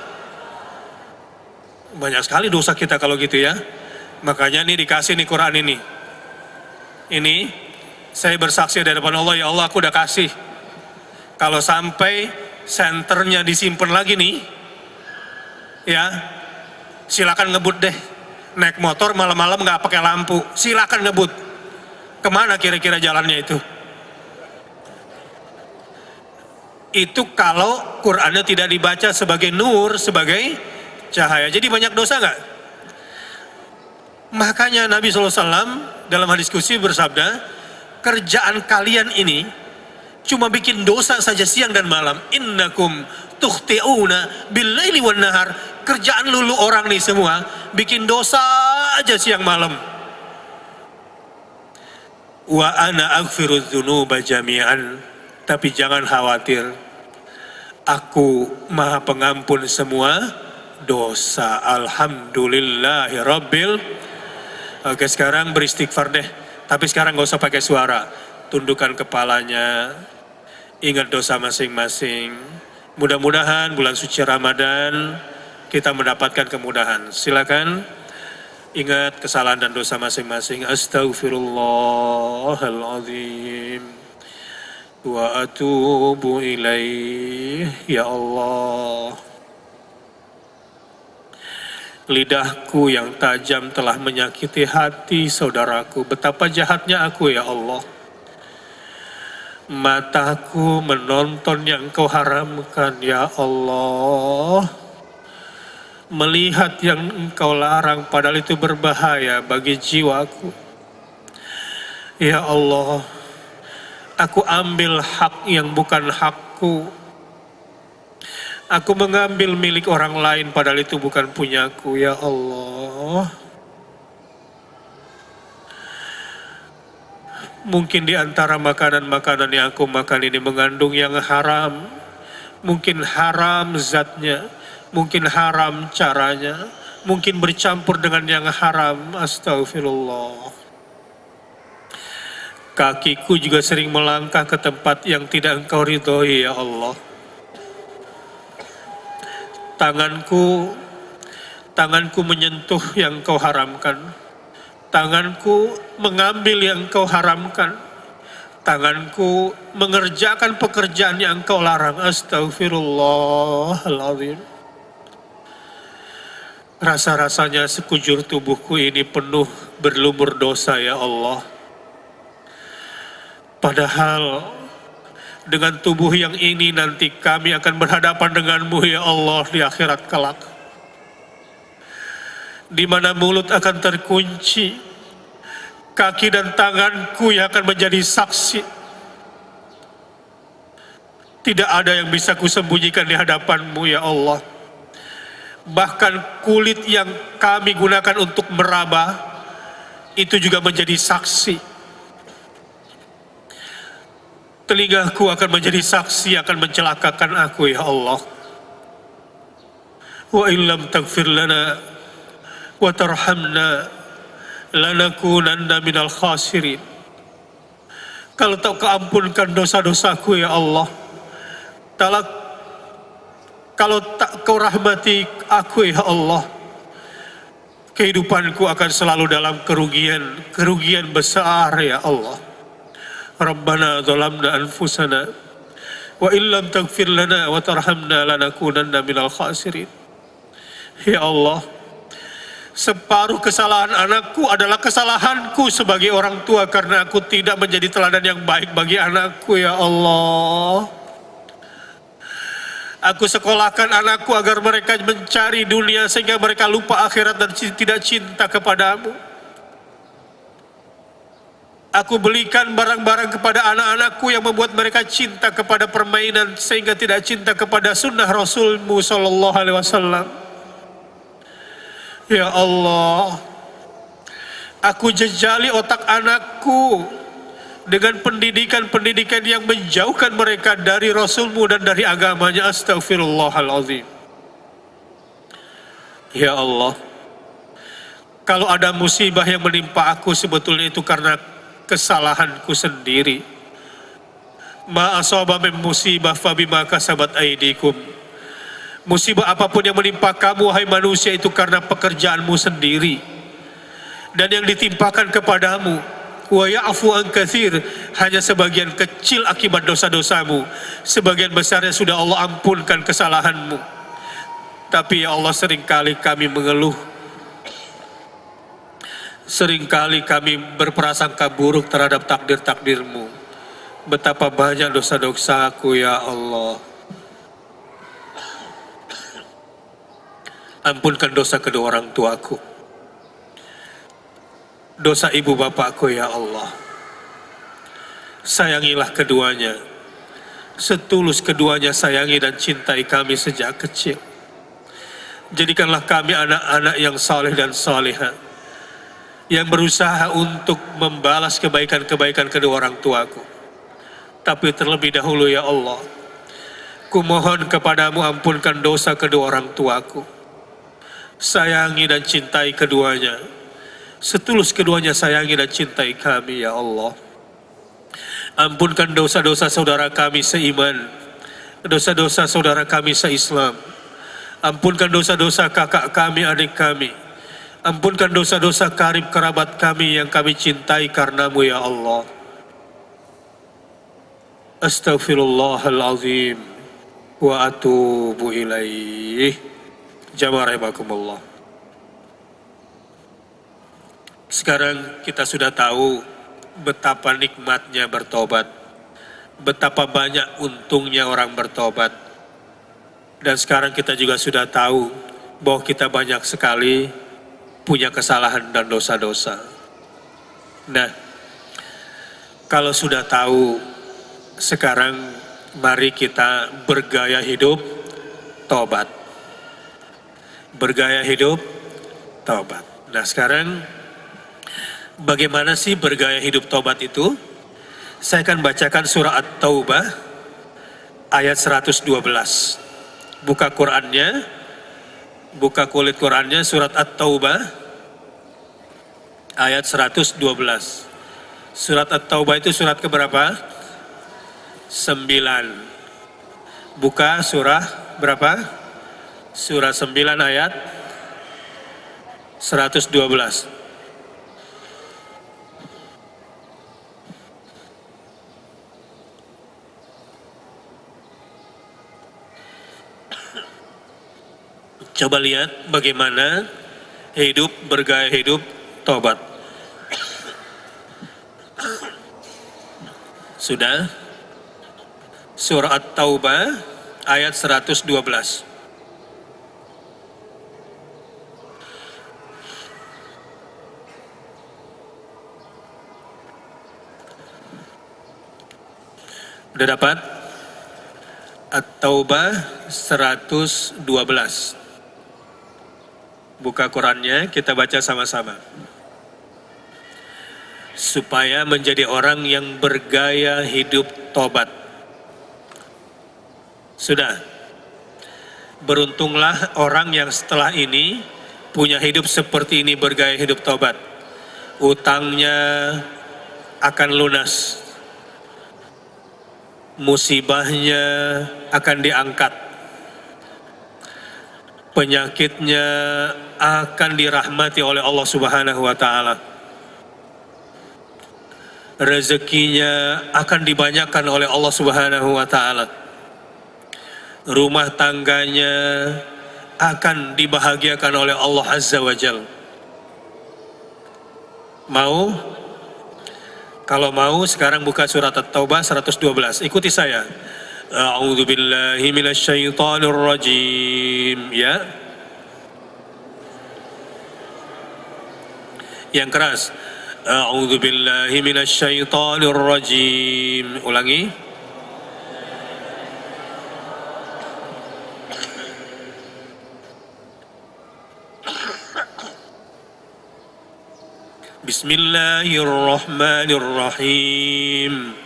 Banyak sekali dosa kita kalau gitu ya. Makanya nih dikasih nih Quran ini. Ini saya bersaksi di hadapan Allah, ya Allah aku udah kasih. Kalau sampai senternya disimpan lagi nih, ya silakan ngebut deh. Naik motor malam-malam nggak pakai lampu, silakan ngebut. Kemana kira-kira jalannya itu? Itu kalau Qurannya tidak dibaca sebagai nur, sebagai cahaya. Jadi banyak dosa nggak? Makanya Nabi SAW dalam hadis qudsi bersabda, kerjaan kalian ini cuma bikin dosa saja siang dan malam. Innakum tukhti'una bil-laili wan nahar. Kerjaan lulu orang nih semua bikin dosa aja siang malam. Wa ana aghfirudz dzunuba jami'an. Tapi jangan khawatir, aku maha pengampun semua dosa. Alhamdulillahirabbil. Oke, sekarang beristighfar deh. Tapi sekarang gak usah pakai suara. Tundukkan kepalanya, ingat dosa masing-masing. Mudah-mudahan bulan suci Ramadan kita mendapatkan kemudahan. Silakan ingat kesalahan dan dosa masing-masing. Astaghfirullahaladzim. wa atubu ilaih. Ya Allah, lidahku yang tajam telah menyakiti hati saudaraku. Betapa jahatnya aku ya Allah. Mataku menonton yang Engkau haramkan ya Allah. Melihat yang Engkau larang padahal itu berbahaya bagi jiwaku. Ya Allah, aku ambil hak yang bukan hakku. Aku mengambil milik orang lain padahal itu bukan punyaku ya Allah. Mungkin di antara makanan-makanan yang aku makan ini mengandung yang haram. Mungkin haram zatnya, mungkin haram caranya, mungkin bercampur dengan yang haram. Astagfirullah. Kakiku juga sering melangkah ke tempat yang tidak Engkau ridhoi ya Allah. Tanganku menyentuh yang Engkau haramkan. Tanganku mengambil yang Engkau haramkan. Tanganku mengerjakan pekerjaan yang Engkau larang. Astagfirullahaladzim. Rasa-rasanya sekujur tubuhku ini penuh berlumur dosa ya Allah. Padahal dengan tubuh yang ini nanti kami akan berhadapan denganmu ya Allah di akhirat kelak. Di mana mulut akan terkunci, kaki dan tanganku yang akan menjadi saksi. Tidak ada yang bisa kusembunyikan di hadapanmu ya Allah. Bahkan kulit yang kami gunakan untuk meraba, itu juga menjadi saksi. Telingaku akan menjadi saksi, akan mencelakakan aku ya Allah. Wa illam taghfir lana wa tarhamna lanakunanna minal khasirin. Kalau tak keampunkan dosa-dosaku ya Allah, kalau tak Kau rahmati aku ya Allah, kehidupanku akan selalu dalam kerugian besar ya Allah. Rabbana zalamna anfusana wa illam taghfir lana wa tarhamna lanakunanna minal khasirin. Ya Allah, separuh kesalahan anakku adalah kesalahanku sebagai orang tua karena aku tidak menjadi teladan yang baik bagi anakku ya Allah. Aku sekolahkan anakku agar mereka mencari dunia sehingga mereka lupa akhirat dan tidak cinta kepadamu. Aku belikan barang-barang kepada anak-anakku yang membuat mereka cinta kepada permainan sehingga tidak cinta kepada sunnah Rasulmu Sallallahu Alaihi Wasallam. Ya Allah, aku jejali otak anakku dengan pendidikan-pendidikan yang menjauhkan mereka dari Rasulmu dan dari agamanya. Astagfirullahaladzim. Ya Allah, kalau ada musibah yang menimpa aku sebetulnya itu karena kesalahanku sendiri. Ma asaba min musibah fabima kasabat aidikum. Musibah apapun yang menimpa kamu hai manusia itu karena pekerjaanmu sendiri. Dan yang ditimpakan kepadamu wa ya'fu an katsir, hanya sebagian kecil akibat dosa-dosamu. Sebagian besarnya sudah Allah ampunkan kesalahanmu. Tapi ya Allah, seringkali kami mengeluh. Seringkali kami berprasangka buruk terhadap takdir-takdir-Mu. Betapa banyak dosa-dosaku ya Allah. Ampunkan dosa kedua orang tuaku. Dosa ibu bapakku ya Allah. Sayangilah keduanya. Setulus keduanya sayangi dan cintai kami sejak kecil. Jadikanlah kami anak-anak yang saleh dan salihah, yang berusaha untuk membalas kebaikan-kebaikan kedua orang tuaku. Tapi terlebih dahulu ya Allah, kumohon kepadamu ampunkan dosa kedua orang tuaku. Sayangi dan cintai keduanya, setulus keduanya sayangi dan cintai kami ya Allah. Ampunkan dosa-dosa saudara kami seiman, dosa-dosa saudara kami seislam. Ampunkan dosa-dosa kakak kami, adik kami. Ampunkan dosa-dosa karib kerabat kami yang kami cintai karenamu ya Allah. Astaghfirullahalazim wa atubu ilaih. Jamaah rahimakumullah. Sekarang kita sudah tahu betapa nikmatnya bertobat, betapa banyak untungnya orang bertobat. Dan sekarang kita juga sudah tahu bahwa kita banyak sekali punya kesalahan dan dosa-dosa. Nah, kalau sudah tahu, sekarang mari kita bergaya hidup tobat. Bergaya hidup tobat. Nah, sekarang bagaimana sih bergaya hidup tobat itu? Saya akan bacakan surah At-Taubah ayat 112. Buka Qur'annya, buka kulit Qur'annya, surat At-Taubah ayat 112. Surat At-Taubah itu surat keberapa? 9. Buka surah berapa? Surah 9 ayat 112. Coba lihat bagaimana hidup, bergaya hidup tobat. Sudah? Surah At-Taubah ayat 112. Udah dapat? At-Taubah 112. Buka Qurannya, kita baca sama-sama. Supaya menjadi orang yang bergaya hidup tobat. Sudah. Beruntunglah orang yang setelah ini punya hidup seperti ini, bergaya hidup tobat. Utangnya akan lunas. Musibahnya akan diangkat. Penyakitnya akan dirahmati oleh Allah Subhanahu wa Ta'ala. Rezekinya akan dibanyakan oleh Allah Subhanahu wa Ta'ala. Rumah tangganya akan dibahagiakan oleh Allah Azza wa Jal. Mau? Kalau mau, sekarang buka surat At-Taubah 112. Ikuti saya. A'udzu billahi minasyaitonir rajim. Ya. Yang keras. A'udzu billahi minasyaitonir rajim. Ulangi. Bismillahirrahmanirrahim.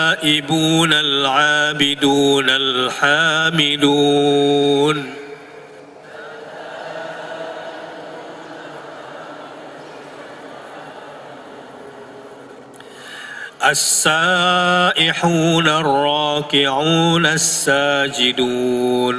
التائبون العابدون الحامدون السائحون الراكعون الساجدون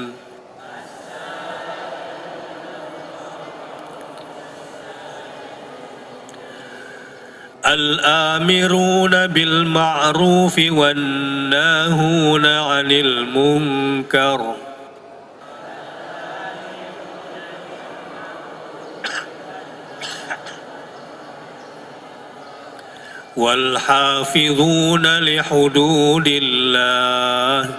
الآمرون بالمعروف والناهون عن المنكر والحافظون لحدود الله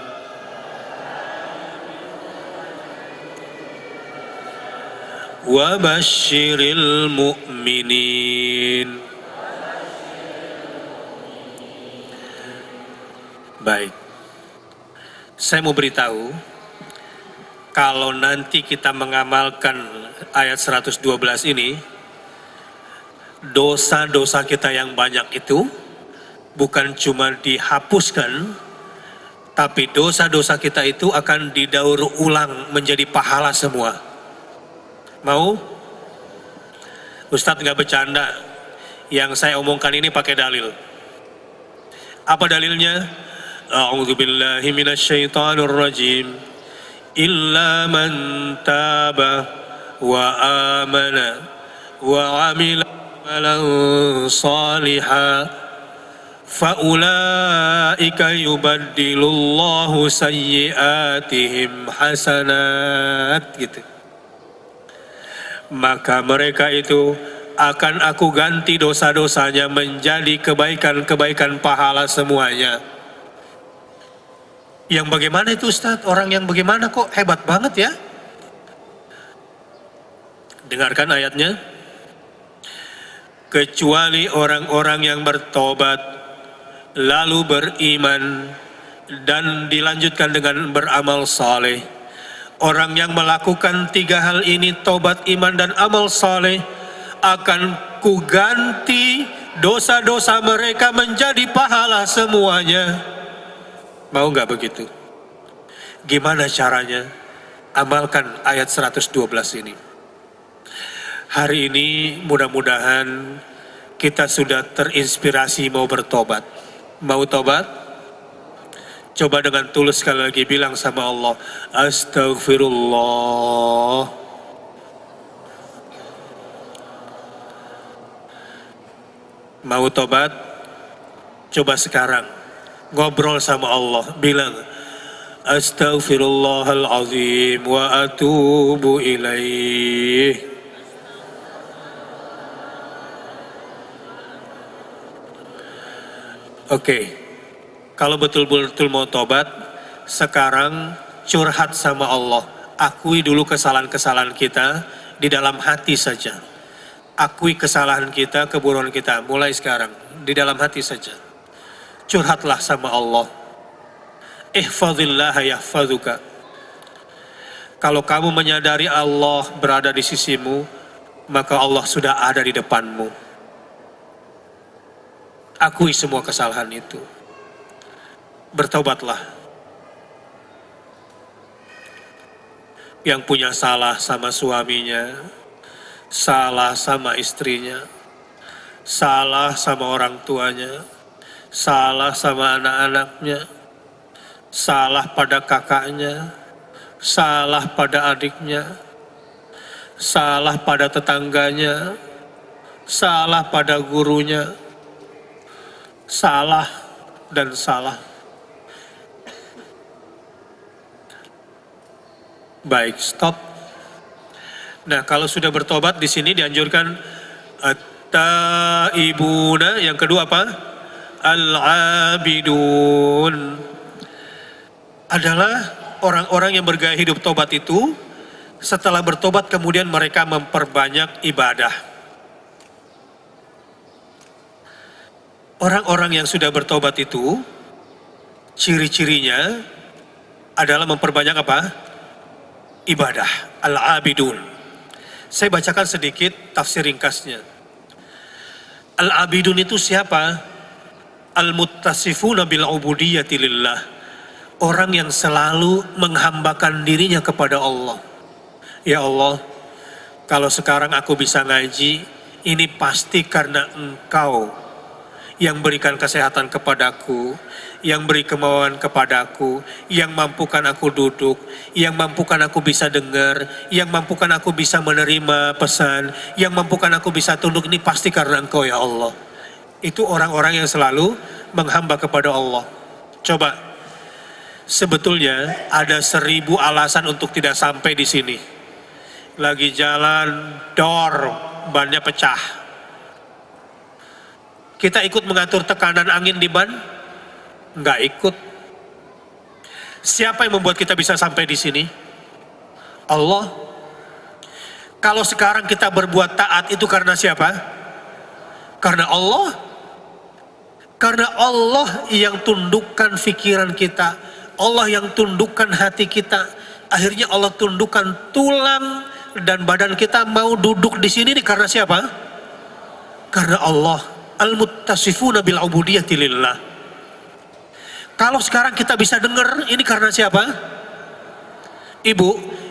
وبشر المؤمنين. Baik, saya mau beritahu, kalau nanti kita mengamalkan ayat 112 ini, dosa-dosa kita yang banyak itu bukan cuma dihapuskan, tapi dosa-dosa kita itu akan didaur ulang menjadi pahala semua. Mau? Ustadz nggak bercanda, yang saya omongkan ini pakai dalil. Apa dalilnya? A'udzu billahi minasyaitonir rajim. illa man taba wa amana wa amila amalan salihan faulaika yubaddilullahu sayyiatihim hasanat, gitu. Maka mereka itu akan aku ganti dosa-dosanya menjadi kebaikan-kebaikan pahala semuanya. Yang bagaimana itu Ustaz? Orang yang bagaimana kok hebat banget ya? Dengarkan ayatnya. Kecuali orang-orang yang bertobat lalu beriman dan dilanjutkan dengan beramal saleh. Orang yang melakukan 3 hal ini, tobat, iman, dan amal saleh, akan kuganti dosa-dosa mereka menjadi pahala semuanya. Mau nggak begitu? Gimana caranya? Amalkan ayat 112 ini. Hari ini mudah-mudahan kita sudah terinspirasi mau bertobat. Mau tobat? Coba dengan tulus sekali lagi bilang sama Allah, Astaghfirullah. Mau tobat? Coba sekarang ngobrol sama Allah, bilang Astaghfirullahalazim wa atubu ilaih. Oke. Kalau betul-betul mau tobat, sekarang curhat sama Allah. Akui dulu kesalahan-kesalahan kita di dalam hati saja. Akui kesalahan kita, keburukan kita, mulai sekarang, di dalam hati saja. Curhatlah sama Allah. Ihfazillah yahfazuka. Kalau kamu menyadari Allah berada di sisimu, maka Allah sudah ada di depanmu. Akui semua kesalahan itu. Bertobatlah. Yang punya salah sama suaminya, salah sama istrinya, salah sama orang tuanya, salah sama anak-anaknya, salah pada kakaknya, salah pada adiknya, salah pada tetangganya, salah pada gurunya, salah dan salah. Baik, stop. Nah, kalau sudah bertobat di sini dianjurkan at-taibuna, yang kedua apa? Al-abidun. Adalah orang-orang yang bergaya hidup tobat itu, setelah bertobat kemudian mereka memperbanyak ibadah. Orang-orang yang sudah bertobat itu, ciri-cirinya adalah memperbanyak apa? Ibadah. Al-abidun. Saya bacakan sedikit tafsir ringkasnya. Al-abidun itu siapa? Al-muttasifuna bil ubudiyyati lillah. Orang yang selalu menghambakan dirinya kepada Allah. Ya Allah, kalau sekarang aku bisa ngaji, ini pasti karena Engkau yang berikan kesehatan kepadaku, yang beri kemauan kepadaku, yang mampukan aku duduk, yang mampukan aku bisa dengar, yang mampukan aku bisa menerima pesan, yang mampukan aku bisa tunduk, ini pasti karena Engkau ya Allah. Itu orang-orang yang selalu menghamba kepada Allah. Coba, sebetulnya ada 1000 alasan untuk tidak sampai di sini. Lagi jalan, dor, bannya pecah. Kita ikut mengatur tekanan angin di ban? Enggak ikut. Siapa yang membuat kita bisa sampai di sini? Allah. Kalau sekarang kita berbuat taat itu karena siapa? Karena Allah. Karena Allah yang tundukkan pikiran kita. Allah yang tundukkan hati kita. Akhirnya Allah tundukkan tulang dan badan kita mau duduk di sini karena siapa? Karena Allah. Al-muttasifuna bil ubudiyyati lillah. Kalau sekarang kita bisa dengar, ini karena siapa? Ibu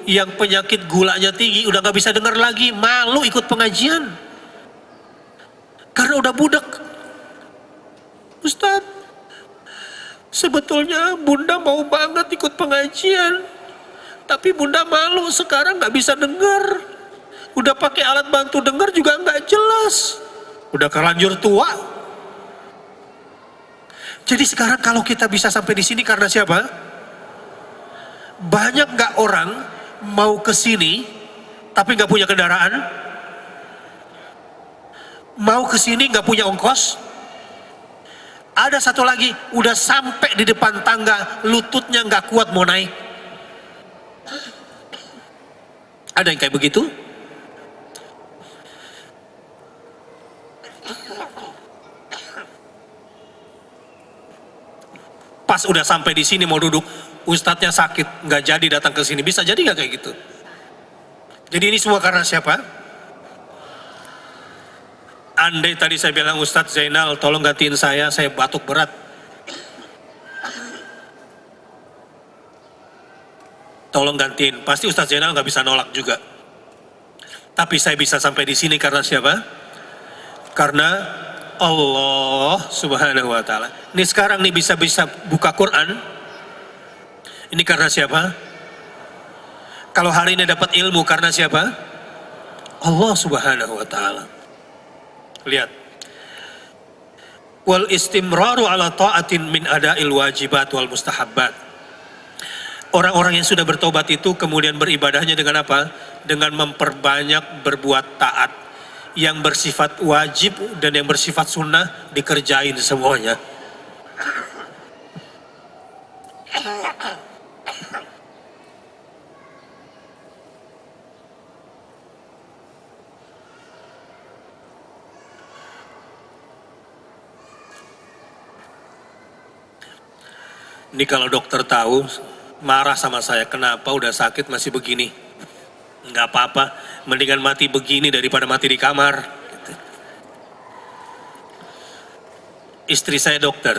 yang penyakit gulanya tinggi udah gak bisa dengar lagi, malu ikut pengajian. Karena udah budak. Ustaz, sebetulnya bunda mau banget ikut pengajian. Tapi bunda malu sekarang nggak bisa dengar. Udah pakai alat bantu dengar juga nggak jelas. Udah terlanjur tua. Jadi sekarang kalau kita bisa sampai di sini karena siapa? Banyak nggak orang mau ke sini tapi nggak punya kendaraan? Mau ke sini nggak punya ongkos? Ada satu lagi, udah sampai di depan tangga, lututnya nggak kuat mau naik. Ada yang kayak begitu? Pas udah sampai di sini mau duduk, ustadznya sakit, nggak jadi datang ke sini. Bisa jadi nggak kayak gitu? Jadi ini semua karena siapa? Andai tadi saya bilang, Ustadz Zainal tolong gantiin saya batuk berat. Tolong gantiin, pasti Ustadz Zainal nggak bisa nolak juga. Tapi saya bisa sampai di sini karena siapa? Karena Allah Subhanahu wa Ta'ala. Ini sekarang nih bisa buka Quran. Ini karena siapa? Kalau hari ini dapat ilmu karena siapa? Allah Subhanahu wa Ta'ala. Lihat. Wal istimraru ala ta'atin min ada'il wajibat wal mustahabbat. Orang-orang yang sudah bertobat itu kemudian beribadahnya dengan apa? Dengan memperbanyak berbuat taat. Yang bersifat wajib dan yang bersifat sunnah dikerjain semuanya. Ini kalau dokter tahu, marah sama saya, kenapa udah sakit masih begini? Nggak apa-apa, mendingan mati begini daripada mati di kamar. Istri saya dokter,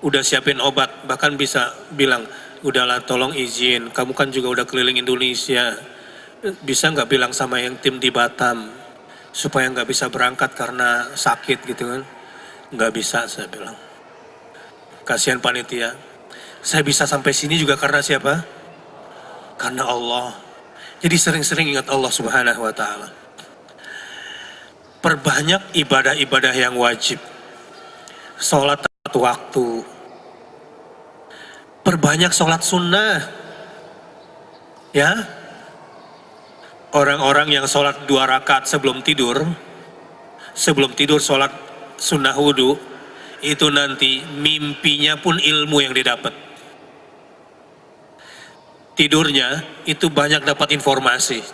udah siapin obat, bahkan bisa bilang, udahlah tolong izin, kamu kan juga udah keliling Indonesia, bisa nggak bilang sama yang tim di Batam, supaya nggak bisa berangkat karena sakit gitu kan? Nggak bisa, saya bilang. Kasihan panitia. Saya bisa sampai sini juga karena siapa? Karena Allah. Jadi sering-sering ingat Allah Subhanahu wa Ta'ala. Perbanyak ibadah-ibadah yang wajib. Sholat tepat waktu. Perbanyak sholat sunnah. Ya. Orang-orang yang sholat 2 rakaat sebelum tidur sholat sunnah wudu, itu nanti mimpinya pun ilmu yang didapat. Tidurnya itu banyak dapat informasi.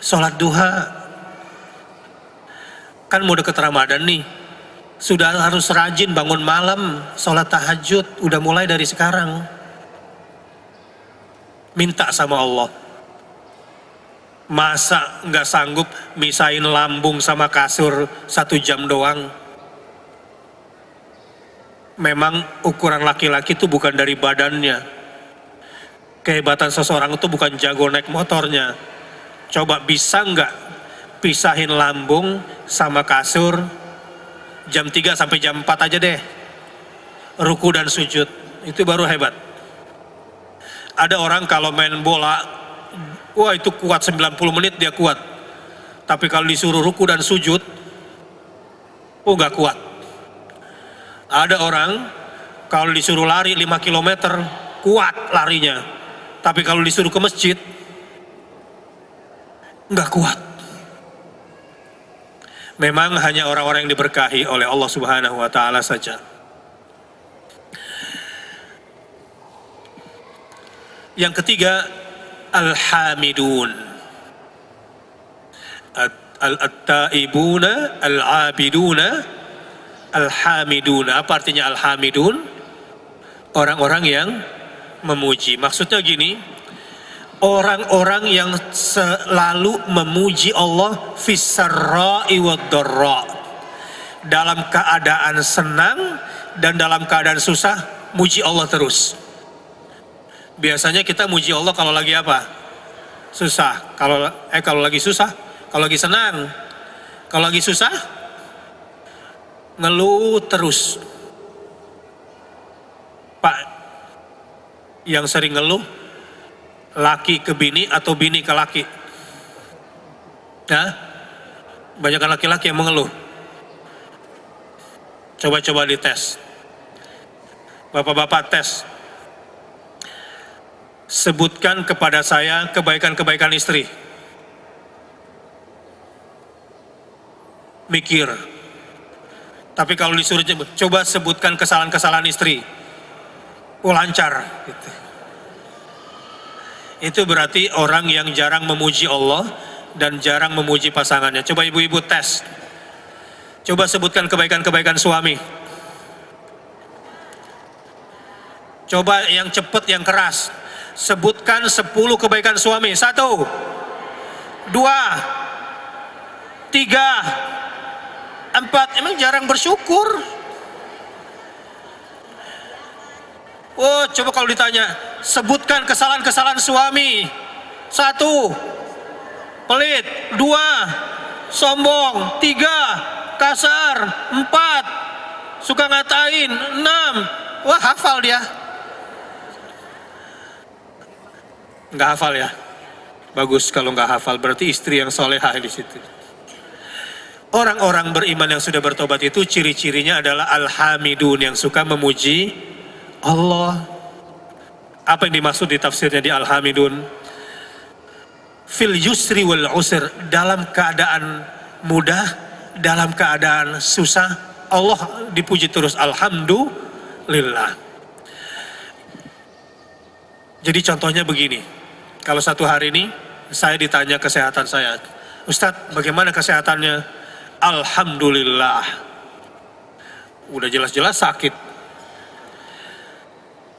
Sholat duha, kan mau deket Ramadan nih, sudah harus rajin bangun malam, sholat tahajud, udah mulai dari sekarang. Minta sama Allah. Masa nggak sanggup misain lambung sama kasur 1 jam doang? Memang ukuran laki-laki itu bukan dari badannya. Kehebatan seseorang itu bukan jago naik motornya. Coba bisa nggak pisahin lambung sama kasur jam 3 sampai jam 4 aja deh. Ruku dan sujud, itu baru hebat. Ada orang kalau main bola, wah itu kuat 90 menit dia kuat. Tapi kalau disuruh ruku dan sujud, oh nggak kuat. Ada orang kalau disuruh lari 5 km, kuat larinya. Tapi kalau disuruh ke masjid, nggak kuat. Memang hanya orang-orang yang diberkahi oleh Allah Subhanahu wa Ta'ala saja. Yang ketiga, al-hamidun, at-taibuna, al-abiduna, al-hamiduna. Apa artinya al-hamidun? Orang-orang yang memuji. Maksudnya gini, orang-orang yang selalu memuji Allah fis-sarra'i wad-dharra. Dalam keadaan senang dan dalam keadaan susah, muji Allah terus. Biasanya kita muji Allah kalau lagi apa? Susah. Kalau lagi susah, kalau lagi senang. Kalau lagi susah, ngeluh terus. Pak, yang sering ngeluh? Laki ke bini atau bini ke laki? Nah, banyak laki-laki yang mengeluh. Coba-coba dites. Bapak-bapak tes. Sebutkan kepada saya kebaikan-kebaikan istri. Mikir. Tapi kalau disuruh coba sebutkan kesalahan-kesalahan istri. Oh, lancar. Gitu. Itu berarti orang yang jarang memuji Allah dan jarang memuji pasangannya. Coba ibu-ibu tes. Coba sebutkan kebaikan-kebaikan suami. Coba yang cepat, yang keras. Sebutkan 10 kebaikan suami. 1, 2, 3, 4. Emang jarang bersyukur? Oh, coba kalau ditanya, sebutkan kesalahan-kesalahan suami. 1, pelit. 2, sombong. 3, kasar. 4, suka ngatain. 6, wah hafal dia. Nggak hafal ya? Bagus kalau nggak hafal, berarti istri yang solehah di situ. Orang-orang beriman yang sudah bertobat itu ciri-cirinya adalah al-hamidun, yang suka memuji Allah. Apa yang dimaksud di tafsirnya di al-hamidun? Fil yusri wal usr, dalam keadaan mudah, dalam keadaan susah, Allah dipuji terus, alhamdulillah. Jadi contohnya begini, kalau satu hari ini saya ditanya kesehatan saya, Ustadz bagaimana kesehatannya? Alhamdulillah. Udah jelas-jelas sakit.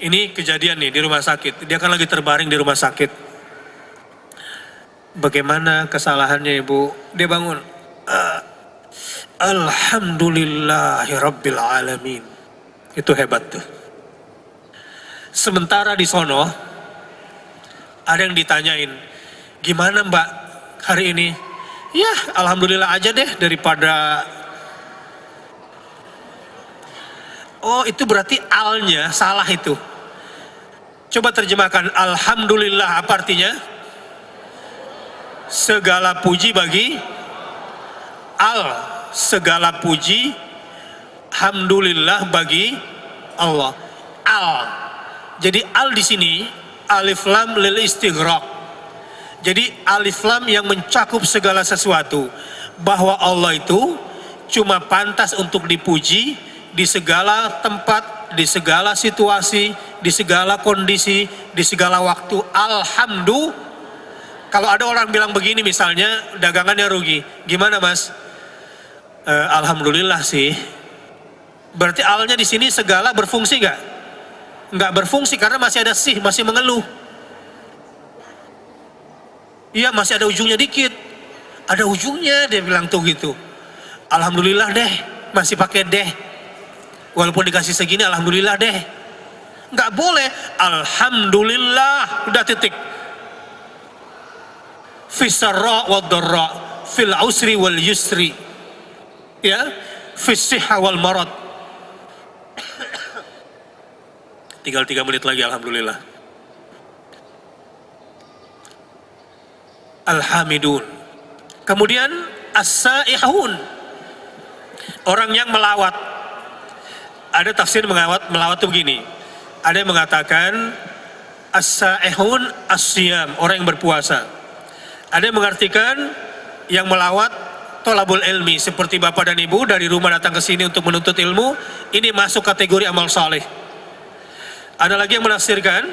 Ini kejadian nih di rumah sakit, dia kan lagi terbaring di rumah sakit. Bagaimana kesalahannya ibu? Dia bangun, Alhamdulillahirabbil alamin. Itu hebat tuh. Sementara di sono ada yang ditanyain, gimana mbak hari ini? Ya alhamdulillah aja deh, daripada. Oh, itu berarti alnya salah itu. Coba terjemahkan, alhamdulillah apa artinya? Segala puji bagi al, segala puji, alhamdulillah bagi Allah. Al. Jadi al di sini alif lam lil istighraq. Jadi alif lam yang mencakup segala sesuatu, bahwa Allah itu cuma pantas untuk dipuji di segala tempat, di segala situasi, di segala kondisi, di segala waktu. Alhamdulillah. Kalau ada orang bilang begini misalnya, dagangannya rugi, gimana mas? Alhamdulillah sih. Berarti alnya di sini segala berfungsi nggak? Nggak berfungsi karena masih ada sih, masih mengeluh. Iya masih ada ujungnya dikit. Ada ujungnya, dia bilang tuh gitu. Alhamdulillah deh, masih pakai deh. Walaupun dikasih segini, alhamdulillah deh. Nggak boleh, alhamdulillah, udah titik. Fisarra wa dharra, fil usri wal yusri, ya, fisiha wal marad. Tinggal 3 menit lagi, alhamdulillah. Alhamidun. Kemudian as-saihun, orang yang melawat. Ada tafsir melawat itu begini. Ada yang mengatakan as-saihun as-siyam, orang yang berpuasa. Ada yang mengartikan yang melawat tolabul ilmi, seperti bapak dan ibu dari rumah datang ke sini untuk menuntut ilmu, ini masuk kategori amal saleh. Ada lagi yang menafsirkan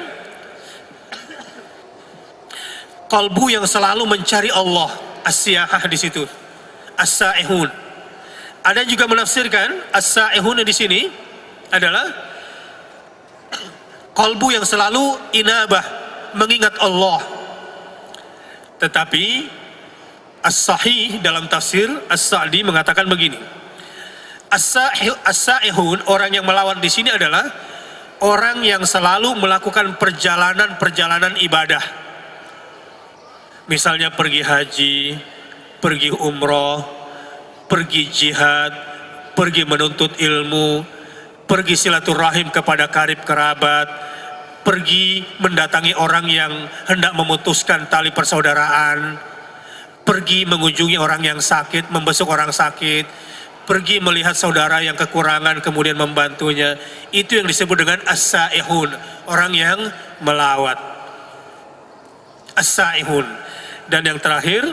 kalbu yang selalu mencari Allah, as-siyahah di situ, as-saihun. Ada yang juga menafsirkan as-saihun di sini adalah kalbu yang selalu inabah, mengingat Allah. Tetapi as-sahih dalam tafsir As-Sa'di mengatakan begini, as-saihun, orang yang melawan di sini adalah orang yang selalu melakukan perjalanan ibadah. Misalnya pergi haji, pergi umroh, pergi jihad, pergi menuntut ilmu, pergi silaturahim kepada karib kerabat, pergi mendatangi orang yang hendak memutuskan tali persaudaraan, pergi mengunjungi orang yang sakit, membesuk orang sakit, pergi melihat saudara yang kekurangan kemudian membantunya. Itu yang disebut dengan as-saihun, orang yang melawat. As-saihun. Dan yang terakhir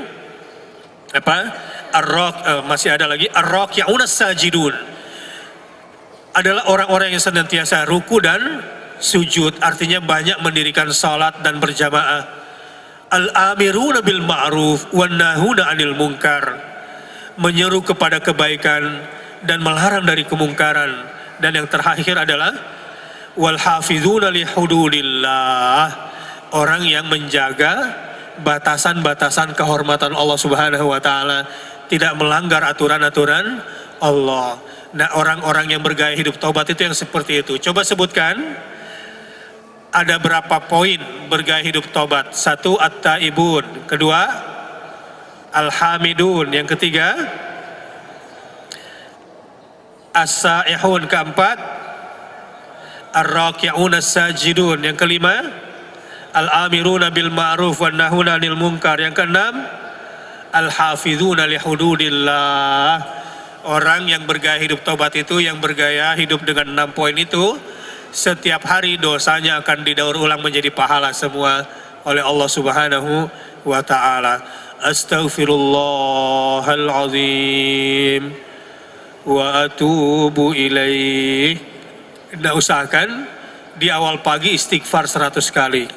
masih ada lagi ar-raki'un as-sajidun. Adalah orang-orang yang senantiasa ruku dan sujud, artinya banyak mendirikan salat dan berjamaah. Al-amiruna bil ma'ruf wan nahuna 'anil munkar, menyeru kepada kebaikan dan melarang dari kemungkaran. Dan yang terakhir adalah wal hafizuna li hududillah, orang yang menjaga batasan-batasan kehormatan Allah Subhanahu wa taala, tidak melanggar aturan-aturan Allah. Nah, orang-orang yang bergaya hidup taubat itu yang seperti itu. Coba sebutkan ada berapa poin bergaya hidup taubat. 1, at-taibun. Kedua, al-hamidun. Yang ketiga, as-saihun. Keempat, ar-raki'un as-sajidun. Yang kelima, al-amiruna bil ma'ruf wan nahuna 'anil munkar. Yang keenam, al-hafizuna li hududillah. Orang yang bergaya hidup taubat itu, yang bergaya hidup dengan 6 poin itu, setiap hari dosanya akan didaur ulang menjadi pahala semua oleh Allah Subhanahu wa ta'ala. Astaghfirullahalazim wa atubu ilaih. Nah, usahakan di awal pagi istighfar 100 kali.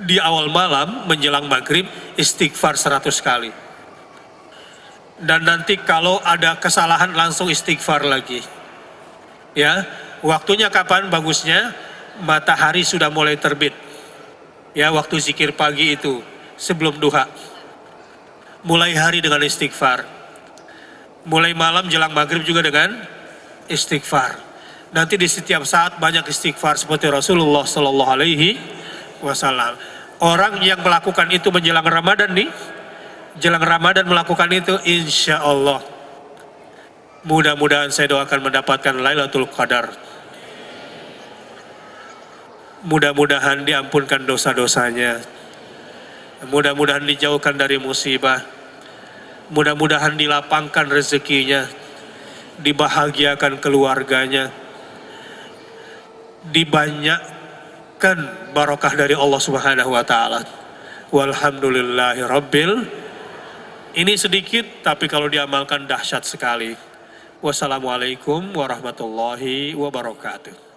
Di awal malam menjelang maghrib istighfar 100 kali. Dan nanti kalau ada kesalahan langsung istighfar lagi. Ya, waktunya kapan bagusnya? Matahari sudah mulai terbit. Ya, waktu zikir pagi itu sebelum duha. Mulai hari dengan istighfar. Mulai malam jelang maghrib juga dengan istighfar. Nanti di setiap saat banyak istighfar seperti Rasulullah Sallallahu Alaihi Wasallam. Orang yang melakukan itu menjelang Ramadan nih, jelang Ramadan melakukan itu, insya Allah mudah-mudahan saya doakan mendapatkan Lailatul Qadar. Mudah-mudahan diampunkan dosa-dosanya, mudah-mudahan dijauhkan dari musibah, mudah-mudahan dilapangkan rezekinya, dibahagiakan keluarganya, dibanyakkan barokah dari Allah Subhanahu wa taala. Walhamdulillahi rabbil. Ini sedikit, tapi kalau diamalkan dahsyat sekali. Wassalamualaikum warahmatullahi wabarakatuh.